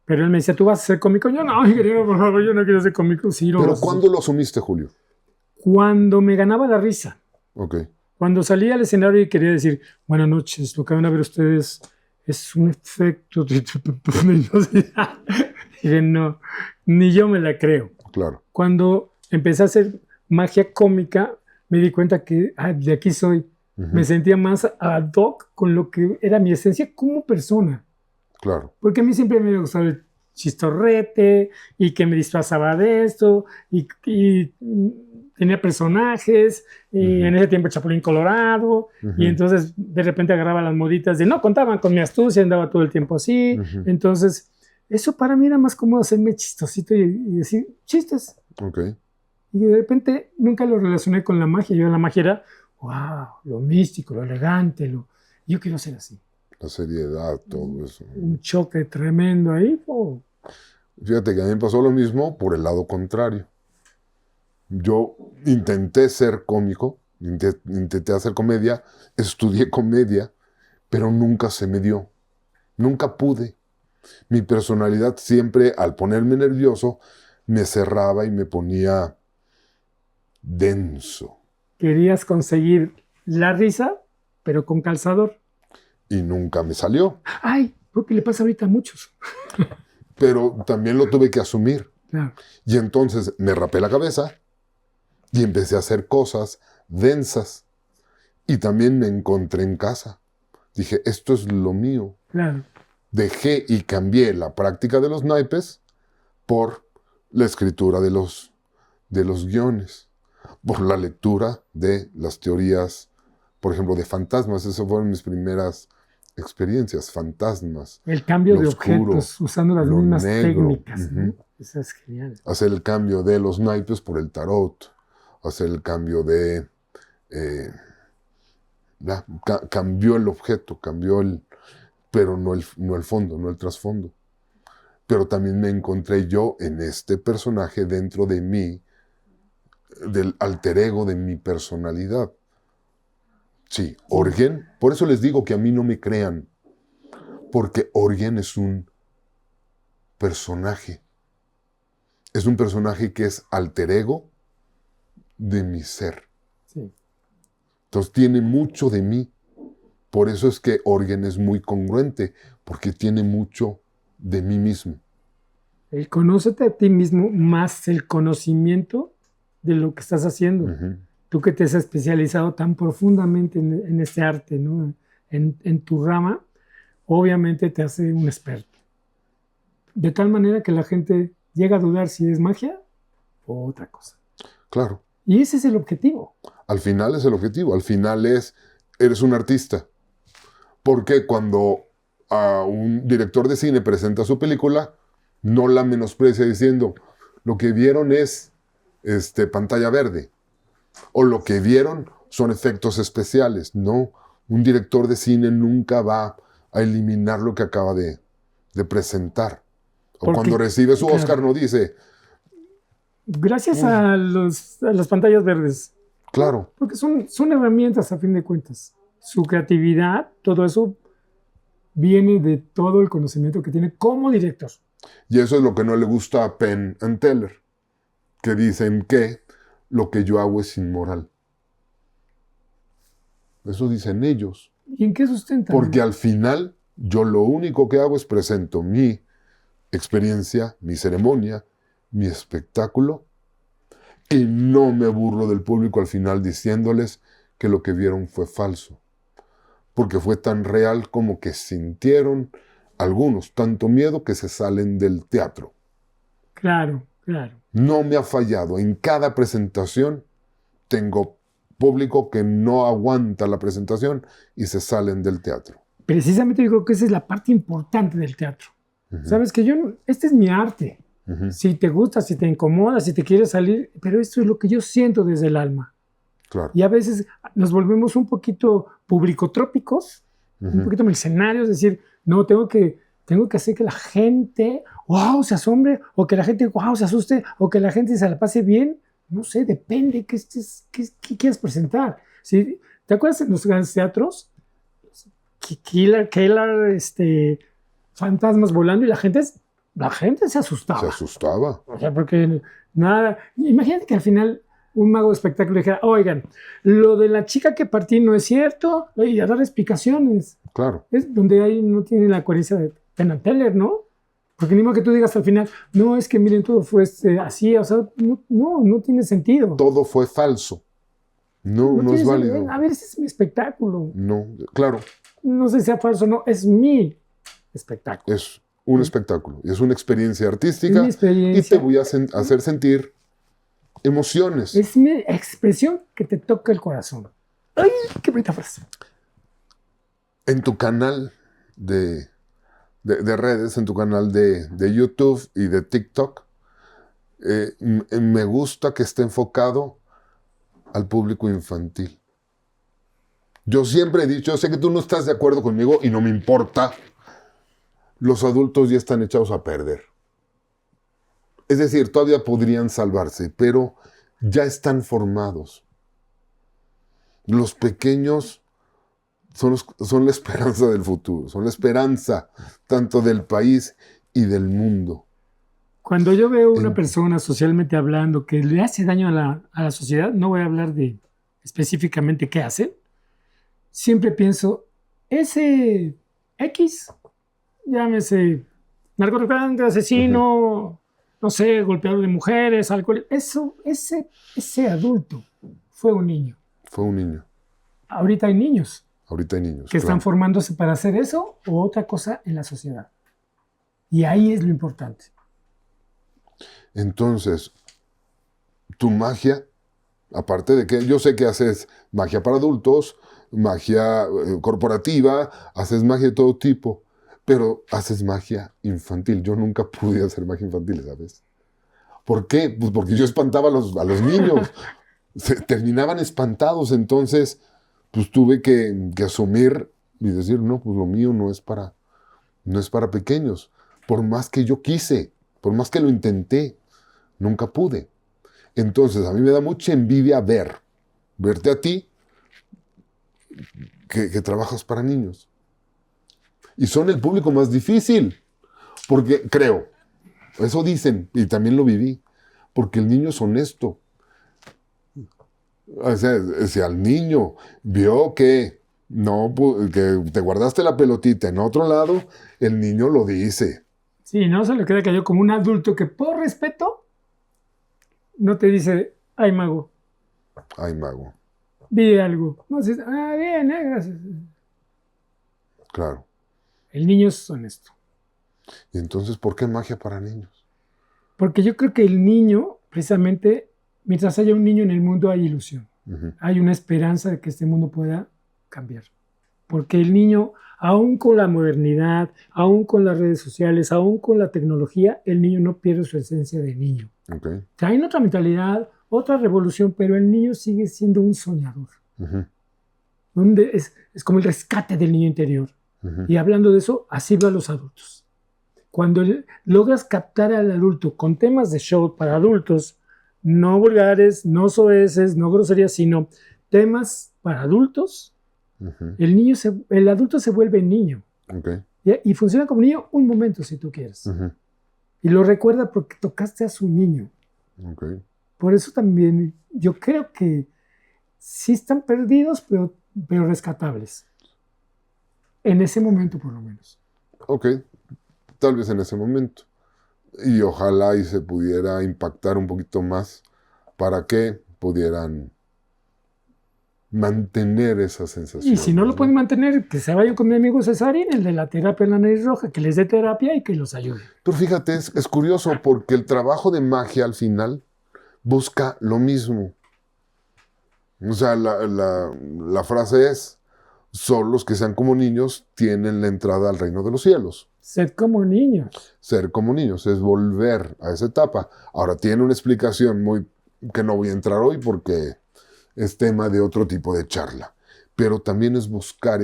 pero él me decía, ¿tú vas a ser cómico? Yo, no, mi querido, por favor, yo no quiero ser cómico. Sí, lo Pero vas a hacer. ¿cuándo lo asumiste, Julio? Cuando me ganaba la risa. Ok. Cuando salía al escenario y quería decir, buenas noches, lo que van a ver ustedes es un efecto. Dije, no, ni yo me la creo. Claro. Cuando empecé a hacer magia cómica, me di cuenta que de aquí soy. Me sentía más ad hoc con lo que era mi esencia como persona. Claro. Porque a mí siempre me gustaba el chistorrete y que me disfrazaba de esto y tenía personajes y en ese tiempo Chapulín Colorado y entonces de repente agarraba las moditas de no contaban con mi astucia, andaba todo el tiempo así. Entonces eso para mí era más cómodo hacerme chistosito y decir chistes. Ok. Y de repente nunca lo relacioné con la magia. Yo la magia era, wow, lo místico, lo elegante, yo quiero ser así. La seriedad, todo eso. Un choque tremendo ahí. Oh. Fíjate que a mí me pasó lo mismo por el lado contrario. Yo intenté ser cómico, intenté hacer comedia, estudié comedia, pero nunca se me dio. Nunca pude. Mi personalidad siempre, al ponerme nervioso, me cerraba y me ponía denso. Querías conseguir la risa, pero con calzador. Y nunca me salió. Ay, porque le pasa ahorita a muchos. Pero también lo tuve que asumir. Claro. Y entonces me rapé la cabeza y empecé a hacer cosas densas. Y también me encontré en casa. Dije, esto es lo mío. Claro. Dejé y cambié la práctica de los naipes por la escritura de los guiones, por la lectura de las teorías, por ejemplo, de fantasmas. Esas fueron mis primeras experiencias, fantasmas. El cambio lo de oscuro, objetos usando las lo mismas negro. técnicas. ¿No? Eso es genial. Hacer el cambio de los naipes por el tarot, hacer el cambio de... cambió el objeto, pero no el fondo, no el trasfondo. Pero también me encontré yo en este personaje dentro de mí, del alter ego de mi personalidad. Sí, Orgen, por eso les digo que a mí no me crean, porque Orgen es un personaje. Es un personaje que es alter ego de mi ser. Sí. Entonces tiene mucho de mí. Por eso es que Orgen es muy congruente, porque tiene mucho de mí mismo. El conócete a ti mismo más el conocimiento de lo que estás haciendo. Tú que te has especializado tan profundamente en este arte, ¿no? En tu rama, obviamente te hace un experto. De tal manera que la gente llega a dudar si es magia o otra cosa. Claro. Y ese es el objetivo. Al final es el objetivo. Al final eres un artista. Porque cuando a un director de cine presenta su película, no la menosprecia diciendo, lo que vieron es pantalla verde. O lo que vieron son efectos especiales. No, un director de cine nunca va a eliminar lo que acaba de presentar. O porque, cuando recibe su Oscar no dice... Gracias a las pantallas verdes. Claro. Porque son herramientas a fin de cuentas. Su creatividad, todo eso viene de todo el conocimiento que tiene como director. Y eso es lo que no le gusta a Penn and Teller, que dicen que lo que yo hago es inmoral. Eso dicen ellos. ¿Y en qué sustenta? Porque al final yo lo único que hago es presento mi experiencia, mi ceremonia, mi espectáculo, y no me burlo del público al final diciéndoles que lo que vieron fue falso. Porque fue tan real como que sintieron algunos tanto miedo que se salen del teatro. Claro, claro. No me ha fallado. En cada presentación tengo público que no aguanta la presentación y se salen del teatro. Precisamente yo creo que esa es la parte importante del teatro. Uh-huh. Sabes que este es mi arte. Uh-huh. Si te gusta, si te incomoda, si te quieres salir, pero esto es lo que yo siento desde el alma. Claro. Y a veces nos volvemos un poquito publicotrópicos, uh-huh, un poquito mercenarios, es decir, no, tengo que hacer que la gente, wow, se asombre, o que la gente, wow, se asuste, o que la gente se la pase bien. No sé, depende qué quieras presentar. ¿Sí? ¿Te acuerdas en los grandes teatros? Killer, fantasmas volando y la gente se asustaba. Se asustaba. O sea, porque nada, imagínate que al final un mago de espectáculo dijera, oigan, lo de la chica que partí no es cierto, y a dar explicaciones. Claro. Es donde ahí no tiene la coherencia de Penn and Teller, ¿no? Porque ni modo que tú digas al final, no, es que miren, todo fue así, o sea, no tiene sentido. Todo fue falso. No es válido. Sentido. A ver, ese es mi espectáculo. No, claro. No sé si sea falso o no, es mi espectáculo. Es un espectáculo, es una experiencia artística, es mi experiencia. Y te voy a hacer sentir emociones. Es mi expresión que te toca el corazón. ¡Ay, qué bonita frase! En tu canal de redes, en tu canal de YouTube y de TikTok, me gusta que esté enfocado al público infantil. Yo siempre he dicho, sé que tú no estás de acuerdo conmigo y no me importa, los adultos ya están echados a perder. Es decir, todavía podrían salvarse, pero ya están formados. Los pequeños son la esperanza del futuro, son la esperanza tanto del país y del mundo. Cuando yo veo una persona socialmente hablando que le hace daño a la sociedad, no voy a hablar de específicamente qué hace, siempre pienso, ese X, llámese narcotraficante, asesino, no sé, golpeador de mujeres, alcohol, ese adulto fue un niño. Fue un niño. Ahorita hay niños. Ahorita hay niños. Que están formándose para hacer eso o otra cosa en la sociedad. Y ahí es lo importante. Entonces, tu magia, aparte de que yo sé que haces magia para adultos, magia corporativa, haces magia de todo tipo, pero haces magia infantil. Yo nunca pude hacer magia infantil, ¿sabes? ¿Por qué? Pues porque yo espantaba a los niños. Terminaban espantados, entonces pues tuve que asumir y decir, no, pues lo mío no es para pequeños. Por más que yo quise, por más que lo intenté, nunca pude. Entonces a mí me da mucha envidia verte a ti que trabajas para niños. Y son el público más difícil, porque creo, eso dicen, y también lo viví, porque el niño es honesto. O sea, si al niño vio que te guardaste la pelotita en otro lado, el niño lo dice. Sí, no se le queda callado como un adulto que por respeto no te dice, ay mago. Ay mago. Vi algo. No dices, bien, gracias. Claro. El niño es honesto. ¿Y entonces por qué magia para niños? Porque yo creo que el niño, precisamente, mientras haya un niño en el mundo hay ilusión. Uh-huh. Hay una esperanza de que este mundo pueda cambiar. Porque el niño, aún con la modernidad, aún con las redes sociales, aún con la tecnología, el niño no pierde su esencia de niño. Okay. Traen otra mentalidad, otra revolución, pero el niño sigue siendo un soñador. Uh-huh. Donde es como el rescate del niño interior. Uh-huh. Y hablando de eso, así van los adultos. Cuando logras captar al adulto con temas de show para adultos, no vulgares, no soeces, no groserías, sino temas para adultos, uh-huh, el adulto se vuelve niño. Okay. Y funciona como niño un momento, si tú quieres. Uh-huh. Y lo recuerda porque tocaste a su niño. Okay. Por eso también yo creo que sí están perdidos, pero pero rescatables. En ese momento, por lo menos. Ok, tal vez en ese momento. Y ojalá y se pudiera impactar un poquito más para que pudieran mantener esa sensación. Y si no lo pueden mantener, que se vayan con mi amigo Cesarín, el de la terapia en la nariz roja, que les dé terapia y que los ayude. Pero fíjate, es curioso porque el trabajo de magia al final busca lo mismo. O sea, la frase es, solo los que sean como niños tienen la entrada al reino de los cielos. Sed como niños. Ser como niños es volver a esa etapa. Ahora, tiene una explicación que no voy a entrar hoy porque es tema de otro tipo de charla. Pero también es buscar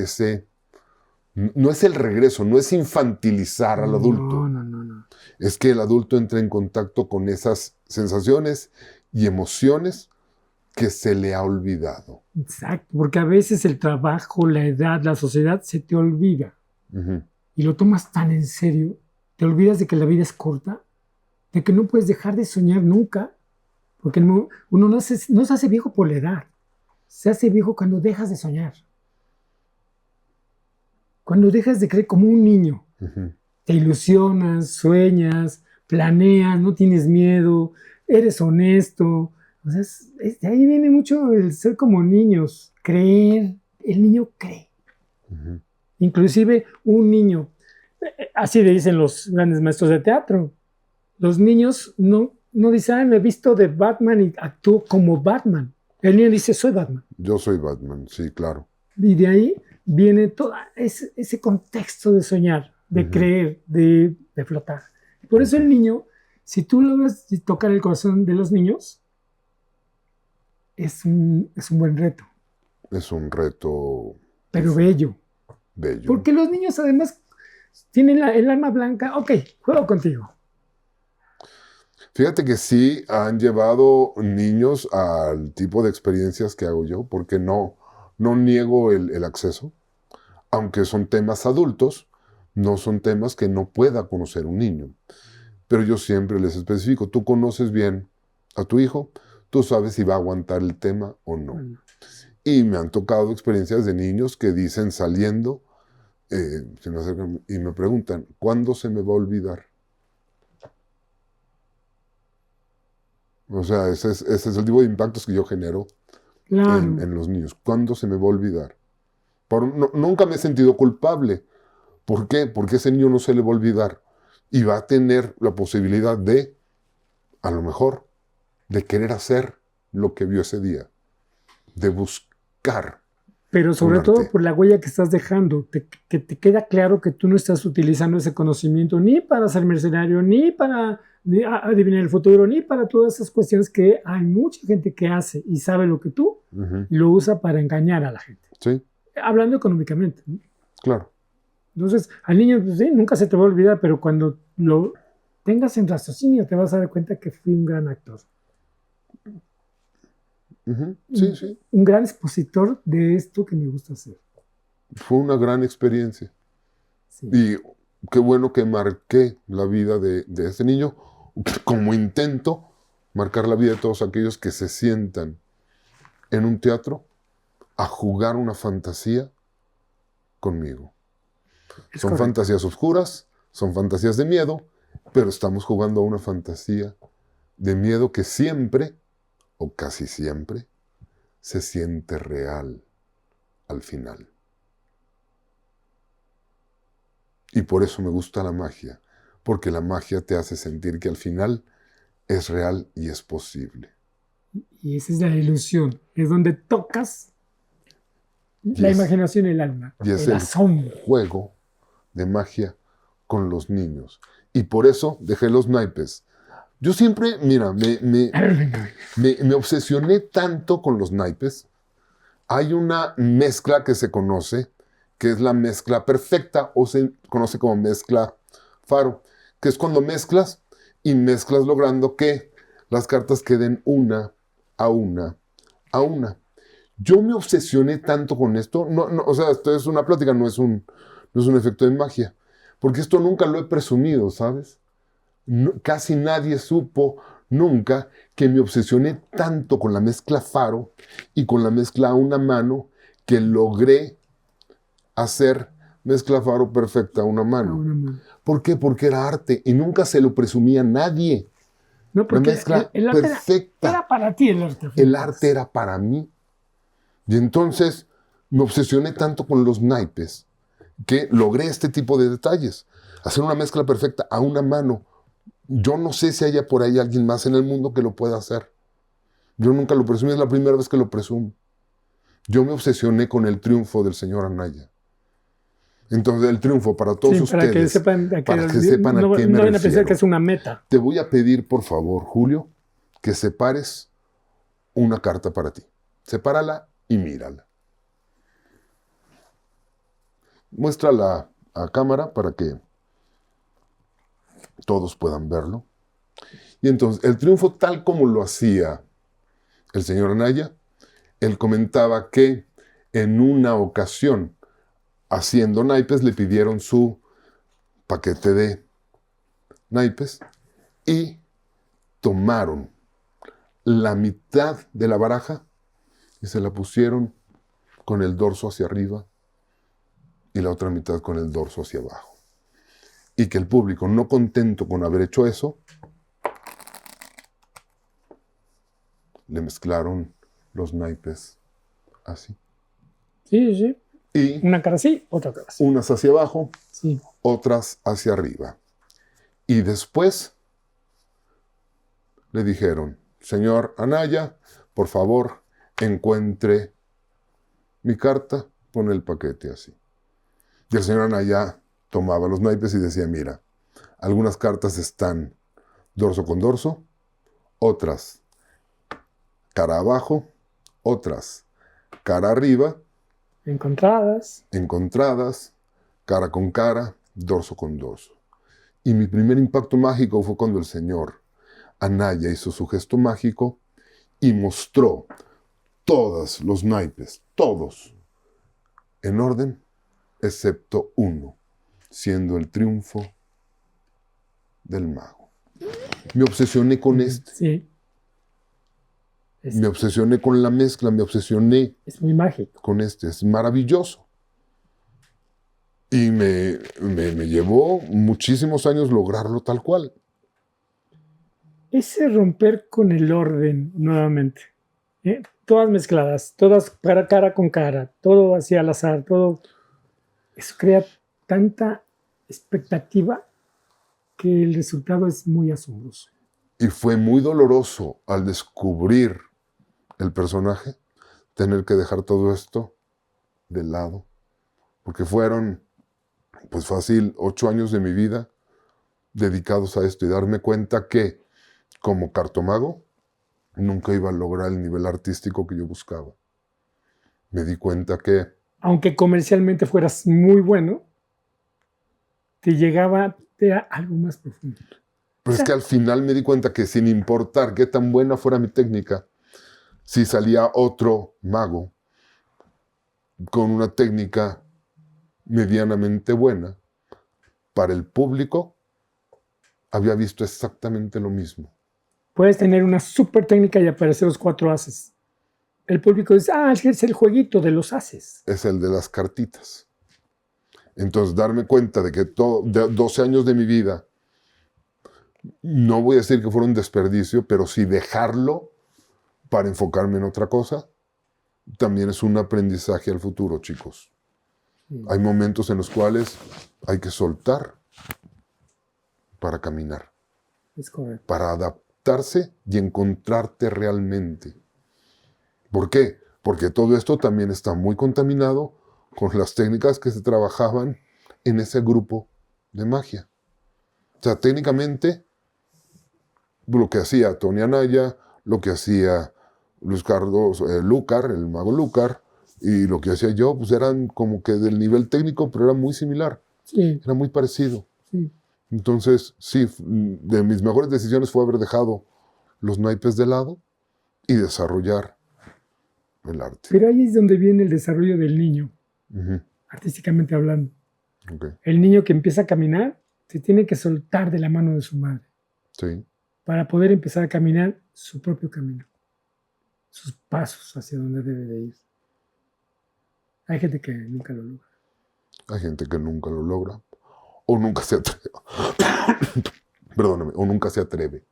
no es el regreso, no es infantilizar al adulto. No. Es que el adulto entre en contacto con esas sensaciones y emociones que se le ha olvidado. Exacto, porque a veces el trabajo, la edad, la sociedad se te olvida. Uh-huh. Y lo tomas tan en serio, te olvidas de que la vida es corta, de que no puedes dejar de soñar nunca, porque uno no se hace viejo por la edad, se hace viejo cuando dejas de soñar. Cuando dejas de creer como un niño, Uh-huh. te ilusionas, sueñas, planeas, no tienes miedo, eres honesto. O sea, de ahí viene mucho el ser como niños, creer. El niño cree. Uh-huh. Inclusive un niño, así le dicen los grandes maestros de teatro, los niños no dicen, me he visto de Batman y actúo como Batman. El niño dice, soy Batman. Yo soy Batman, sí, claro. Y de ahí viene todo ese contexto de soñar, de Uh-huh. creer, de flotar. Por eso el niño, si tú logras tocar el corazón de los niños, es un buen reto. Es un reto pero bello. bello. Porque los niños además tienen el alma blanca. Ok, juego contigo. Fíjate que sí han llevado niños al tipo de experiencias que hago yo, porque no niego el acceso, aunque son temas adultos, no son temas que no pueda conocer un niño. Pero yo siempre les especifico, tú conoces bien a tu hijo, tú sabes si va a aguantar el tema o no. Y me han tocado experiencias de niños que dicen saliendo, se me acercan y me preguntan, ¿cuándo se me va a olvidar? O sea, ese es el tipo de impactos que yo genero Claro. en los niños. ¿Cuándo se me va a olvidar? Nunca me he sentido culpable. ¿Por qué? Porque ese niño no se le va a olvidar. Y va a tener la posibilidad de, a lo mejor, de querer hacer lo que vio ese día. De buscar. Pero sobre todo por la huella que estás dejando, que te queda claro que tú no estás utilizando ese conocimiento ni para ser mercenario, ni para adivinar el futuro, ni para todas esas cuestiones que hay mucha gente que hace y sabe lo que tú, lo usa para engañar a la gente. Sí. Hablando económicamente, ¿no? Claro. Entonces, al niño, pues, sí, nunca se te va a olvidar, pero cuando lo tengas en raciocinio te vas a dar cuenta que fui un gran actor. Sí. Un gran expositor de esto que me gusta hacer. Fue una gran experiencia. Sí. Y qué bueno que marqué la vida de ese niño, como intento marcar la vida de todos aquellos que se sientan en un teatro a jugar una fantasía conmigo. Son correcto. Fantasías oscuras, son fantasías de miedo, pero estamos jugando a una fantasía de miedo que siempre, o casi siempre, se siente real al final. Y por eso me gusta la magia, porque la magia te hace sentir que al final es real y es posible. Y esa es la ilusión, es donde tocas la imaginación y el alma, y es el asombro. Juego de magia con los niños. Y por eso dejé los naipes. Yo siempre, mira, me obsesioné tanto con los naipes. Hay una mezcla que se conoce, que es la mezcla perfecta, o se conoce como mezcla faro, que es cuando mezclas y mezclas logrando que las cartas queden una a una a una. Yo me obsesioné tanto con esto, o sea, esto es una plática, no es un efecto de magia, porque esto nunca lo he presumido, ¿sabes? Casi nadie supo nunca que me obsesioné tanto con la mezcla faro y con la mezcla a una mano que logré hacer mezcla faro perfecta a una a mano. una mano. ¿Por qué? Porque era arte y nunca se lo presumía a nadie. No, La porque mezcla el arte perfecta. era para ti el arte. El arte era para mí. Y entonces me obsesioné tanto con los naipes que logré este tipo de detalles. Hacer una mezcla perfecta a una mano. Yo no sé si haya por ahí alguien más en el mundo que lo pueda hacer. Yo nunca lo presumí, es la primera vez que lo presumo. Yo me obsesioné con el triunfo del señor Anaya. Entonces, el triunfo para todos Sí, para que ustedes, sepan, para que sepan a no, qué me no vayan a pensar refiero. que es una meta. Te voy a pedir, por favor, Julio, que separes una carta para ti. Sepárala y mírala. Muéstrala a cámara para que todos puedan verlo. Y entonces, el triunfo tal como lo hacía el señor Anaya, él comentaba que en una ocasión, haciendo naipes, le pidieron su paquete de naipes y tomaron la mitad de la baraja y se la pusieron con el dorso hacia arriba y la otra mitad con el dorso hacia abajo. Y que el público, no contento con haber hecho eso, le mezclaron los naipes así. Sí, sí. Y Una cara así, otra cara así. unas hacia abajo, Sí. otras hacia arriba. Y después le dijeron, señor Anaya, por favor, encuentre mi carta, pone el paquete así. Y el señor Anaya tomaba los naipes y decía, mira, algunas cartas están dorso con dorso, otras cara abajo, otras cara arriba, Encontradas. encontradas, cara con cara, dorso con dorso. Y mi primer impacto mágico fue cuando el señor Anaya hizo su gesto mágico y mostró todos los naipes, todos, en orden, excepto uno, siendo el triunfo del mago. Me obsesioné con este. Sí. Me obsesioné con la mezcla, me obsesioné Es muy mágico. con este. Es maravilloso. Y me llevó muchísimos años lograrlo tal cual. Ese romper con el orden nuevamente. Todas mezcladas, todas cara con cara, todo así al azar, todo. Eso crea tanta expectativa que el resultado es muy asombroso. Y fue muy doloroso al descubrir el personaje, tener que dejar todo esto de lado. Porque fueron, pues fácil, 8 años de mi vida dedicados a esto y darme cuenta que, como cartomago, nunca iba a lograr el nivel artístico que yo buscaba. Me di cuenta que Aunque comercialmente fueras muy bueno, te llegaba a algo más profundo. Pero es que al final me di cuenta que sin importar qué tan buena fuera mi técnica, si salía otro mago con una técnica medianamente buena, para el público había visto exactamente lo mismo. Puedes tener una súper técnica y aparecer los 4 ases. El público dice, es el jueguito de los ases. Es el de las cartitas. Entonces, darme cuenta de que de 12 años de mi vida, no voy a decir que fuera un desperdicio, pero sí dejarlo para enfocarme en otra cosa, también es un aprendizaje al futuro, chicos. Hay momentos en los cuales hay que soltar para caminar, Es correcto. para adaptarse y encontrarte realmente. ¿Por qué? Porque todo esto también está muy contaminado con las técnicas que se trabajaban en ese grupo de magia. O sea, técnicamente, lo que hacía Tony Anaya, lo que hacía Luis Carlos Lúcar, el mago Lúcar, y lo que hacía yo, pues eran como que del nivel técnico, pero era muy similar. Sí. Era muy parecido. Sí. Entonces, sí, de mis mejores decisiones fue haber dejado los naipes de lado y desarrollar el arte. Pero ahí es donde viene el desarrollo del niño, artísticamente hablando. Okay. El niño que empieza a caminar se tiene que soltar de la mano de su madre. Sí. Para poder empezar a caminar su propio camino, sus pasos hacia donde debe de ir. Hay gente que nunca lo logra. Hay gente que nunca lo logra o nunca se atreve. Perdóname, o nunca se atreve.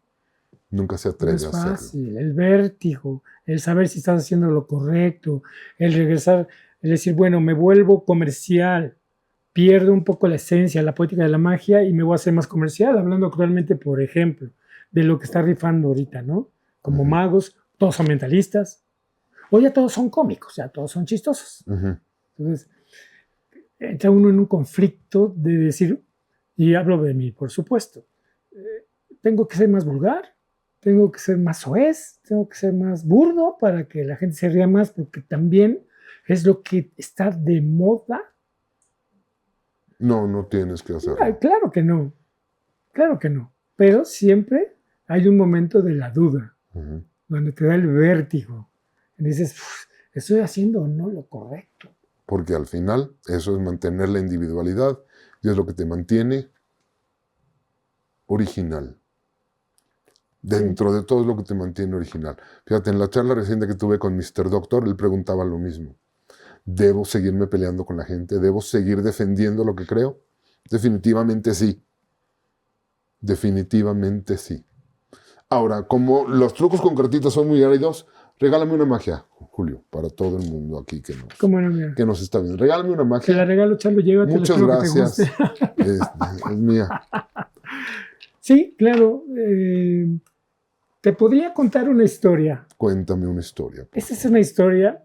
Nunca se No atreve es a hacerlo. fácil. El vértigo, el saber si estás haciendo lo correcto, el regresar, el decir, bueno, me vuelvo comercial, pierdo un poco la esencia, la poética de la magia y me voy a hacer más comercial, hablando actualmente, por ejemplo, de lo que está rifando ahorita, ¿no? Como Ujú. magos, todos son mentalistas, o ya todos son cómicos, ya todos son chistosos. Ujú. Entonces, entra uno en un conflicto de decir, y hablo de mí, por supuesto, tengo que ser más vulgar, tengo que ser más soez, tengo que ser más burdo para que la gente se ría más, porque también es lo que está de moda. No, no tienes que hacerlo. Claro que no, claro que no, pero siempre hay un momento de la duda, Ujú. donde te da el vértigo, y dices, ¿estoy haciendo o no lo correcto? Porque al final eso es mantener la individualidad y es lo que te mantiene original. Dentro de todo es lo que te mantiene original. Fíjate, en la charla reciente que tuve con Mr. Doctor, él preguntaba lo mismo. ¿Debo seguirme peleando con la gente? ¿Debo seguir defendiendo lo que creo? Definitivamente sí. Definitivamente sí. Ahora, como los trucos con cartitas son muy áridos, regálame una magia, Julio, para todo el mundo aquí ¿Cómo no, mira? que nos está viendo. Regálame una Te la magia. regalo, Charlo, llévatela, Muchas espero que te gracias. guste. Es mía. Sí, claro. Te podría contar una historia. Cuéntame una historia. Esta es una historia,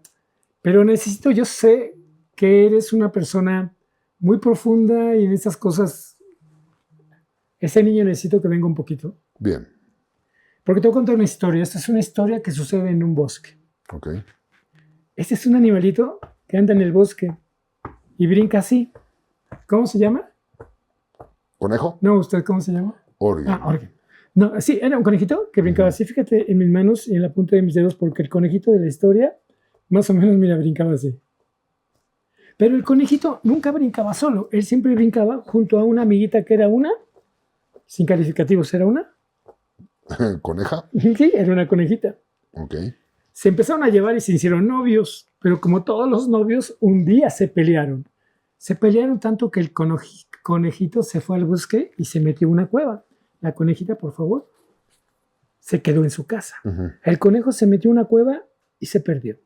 pero necesito, yo sé que eres una persona muy profunda y en estas cosas, ese niño necesito que venga un poquito. Bien. Porque te voy a contar una historia. Esta es una historia que sucede en un bosque. Ok. Este es un animalito que anda en el bosque y brinca así. ¿Cómo se llama? ¿Conejo? No, ¿usted cómo se llama? Orgue. Orgue. No, sí, era un conejito que brincaba así. Fíjate en mis manos y en la punta de mis dedos, porque el conejito de la historia, más o menos, mira, brincaba así. Pero el conejito nunca brincaba solo. Él siempre brincaba junto a una amiguita que era una, sin calificativos, ¿era una? ¿Coneja? Sí, era una conejita. Ok. Se empezaron a llevar y se hicieron novios, pero como todos los novios, un día se pelearon. Se pelearon tanto que el conejito se fue al bosque y se metió en una cueva. La conejita, por favor, se quedó en su casa. Ujú. El conejo se metió en una cueva y se perdió.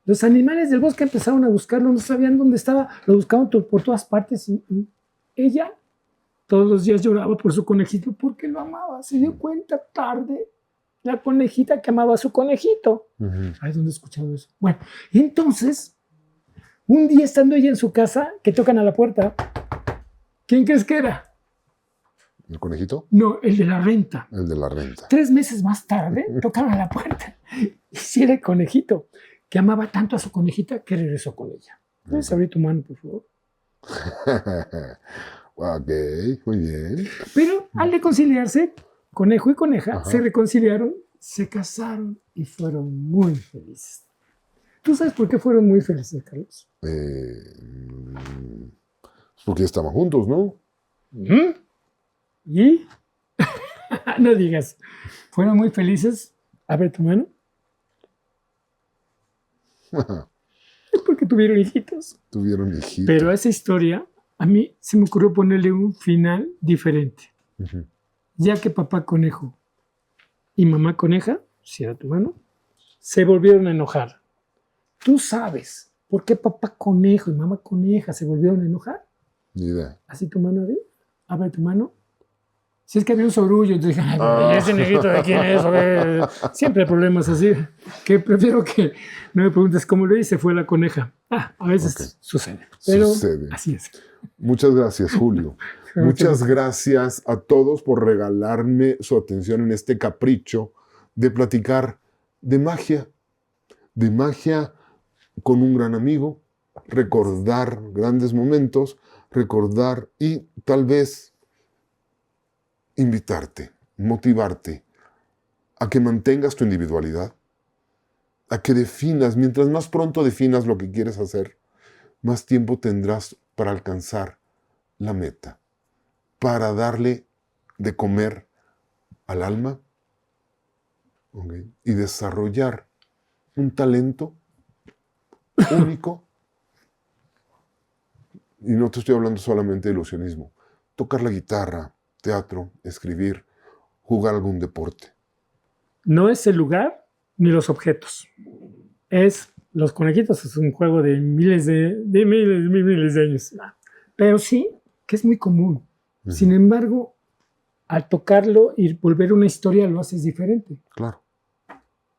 Los animales del bosque empezaron a buscarlo, no sabían dónde estaba, lo buscaban por todas partes. Y ella todos los días lloraba por su conejito porque lo amaba. Se dio cuenta tarde, la conejita que amaba a su conejito. Ujú. Ay, ¿dónde he escuchado eso? Bueno, entonces, un día estando ella en su casa, que tocan a la puerta, ¿quién crees que era? ¿El conejito? No, el de la renta. El de la renta. 3 meses más tarde, tocaron a la puerta. Y sí era el conejito, que amaba tanto a su conejita que regresó con ella. ¿Puedes abrir tu mano, por favor? Ok, muy bien. Pero al reconciliarse, conejo y coneja Ajá. se reconciliaron, se casaron y fueron muy felices. ¿Tú sabes por qué fueron muy felices, Carlos? Porque estaban juntos, ¿no? ¿Y? No digas. Fueron muy felices. Abre tu mano. Es porque tuvieron hijitos. Tuvieron hijitos. Pero a esa historia, a mí se me ocurrió ponerle un final diferente. Ujú. Ya que papá conejo y mamá coneja, cierra tu mano, se volvieron a enojar. ¿Tú sabes por qué papá conejo y mamá coneja se volvieron a enojar? Ni idea. Así tu mano, abre tu mano. Si es que había un sorullo, entonces dije, ay, ¿ese negrito de quién es? A ver, siempre hay problemas así, que prefiero que no me preguntes cómo lo hice, fue la coneja. A veces Ok. sucede, pero Sucede. así es. Muchas gracias, Julio. Muchas gracias a todos por regalarme su atención en este capricho de platicar de magia con un gran amigo, recordar grandes momentos, recordar y tal vez invitarte, motivarte a que mantengas tu individualidad, a que definas, mientras más pronto definas lo que quieres hacer, más tiempo tendrás para alcanzar la meta, para darle de comer al alma, ¿ok? Y desarrollar un talento único Y no te estoy hablando solamente de ilusionismo. Tocar la guitarra, teatro, escribir, jugar algún deporte. No es el lugar ni los objetos. Es los conejitos, es un juego de miles de años. Pero sí, que es muy común. Ujú. Sin embargo, al tocarlo y volver una historia lo haces diferente. Claro.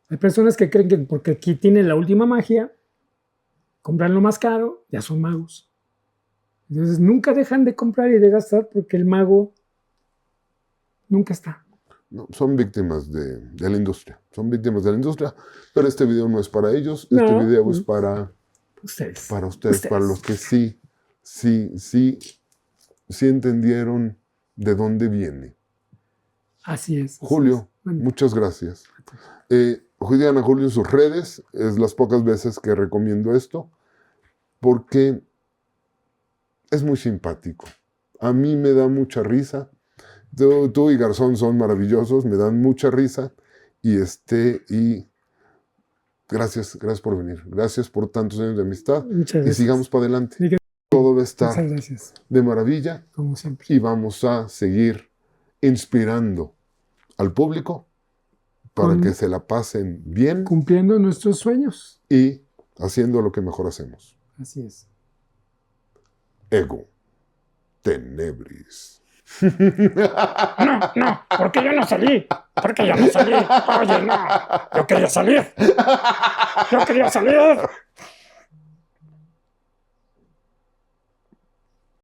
Hay personas que creen que porque aquí tienen la última magia, compran lo más caro, ya son magos. Entonces nunca dejan de comprar y de gastar porque el mago nunca está. No, son víctimas de la industria. Son víctimas de la industria, pero este video no es para ellos. Este No. video es para Ustedes. ustedes, para los que sí entendieron de dónde viene. Así es. Julio, Bueno, muchas gracias. Julián a Julio en sus redes, es las pocas veces que recomiendo esto, porque es muy simpático. A mí me da mucha risa. Tú y Garzón son maravillosos, me dan mucha risa. Y gracias por venir. Gracias por tantos años de amistad. muchas Y gracias. sigamos para adelante. Sí, Todo va a estar muchas gracias, de maravilla como siempre. y vamos a seguir inspirando al público para Con- que se la pasen bien Cumpliendo nuestros sueños. y haciendo lo que mejor hacemos. Así es. Ego tenebris. No, porque yo no salí. Porque yo no salí. Oye, no. Yo quería salir.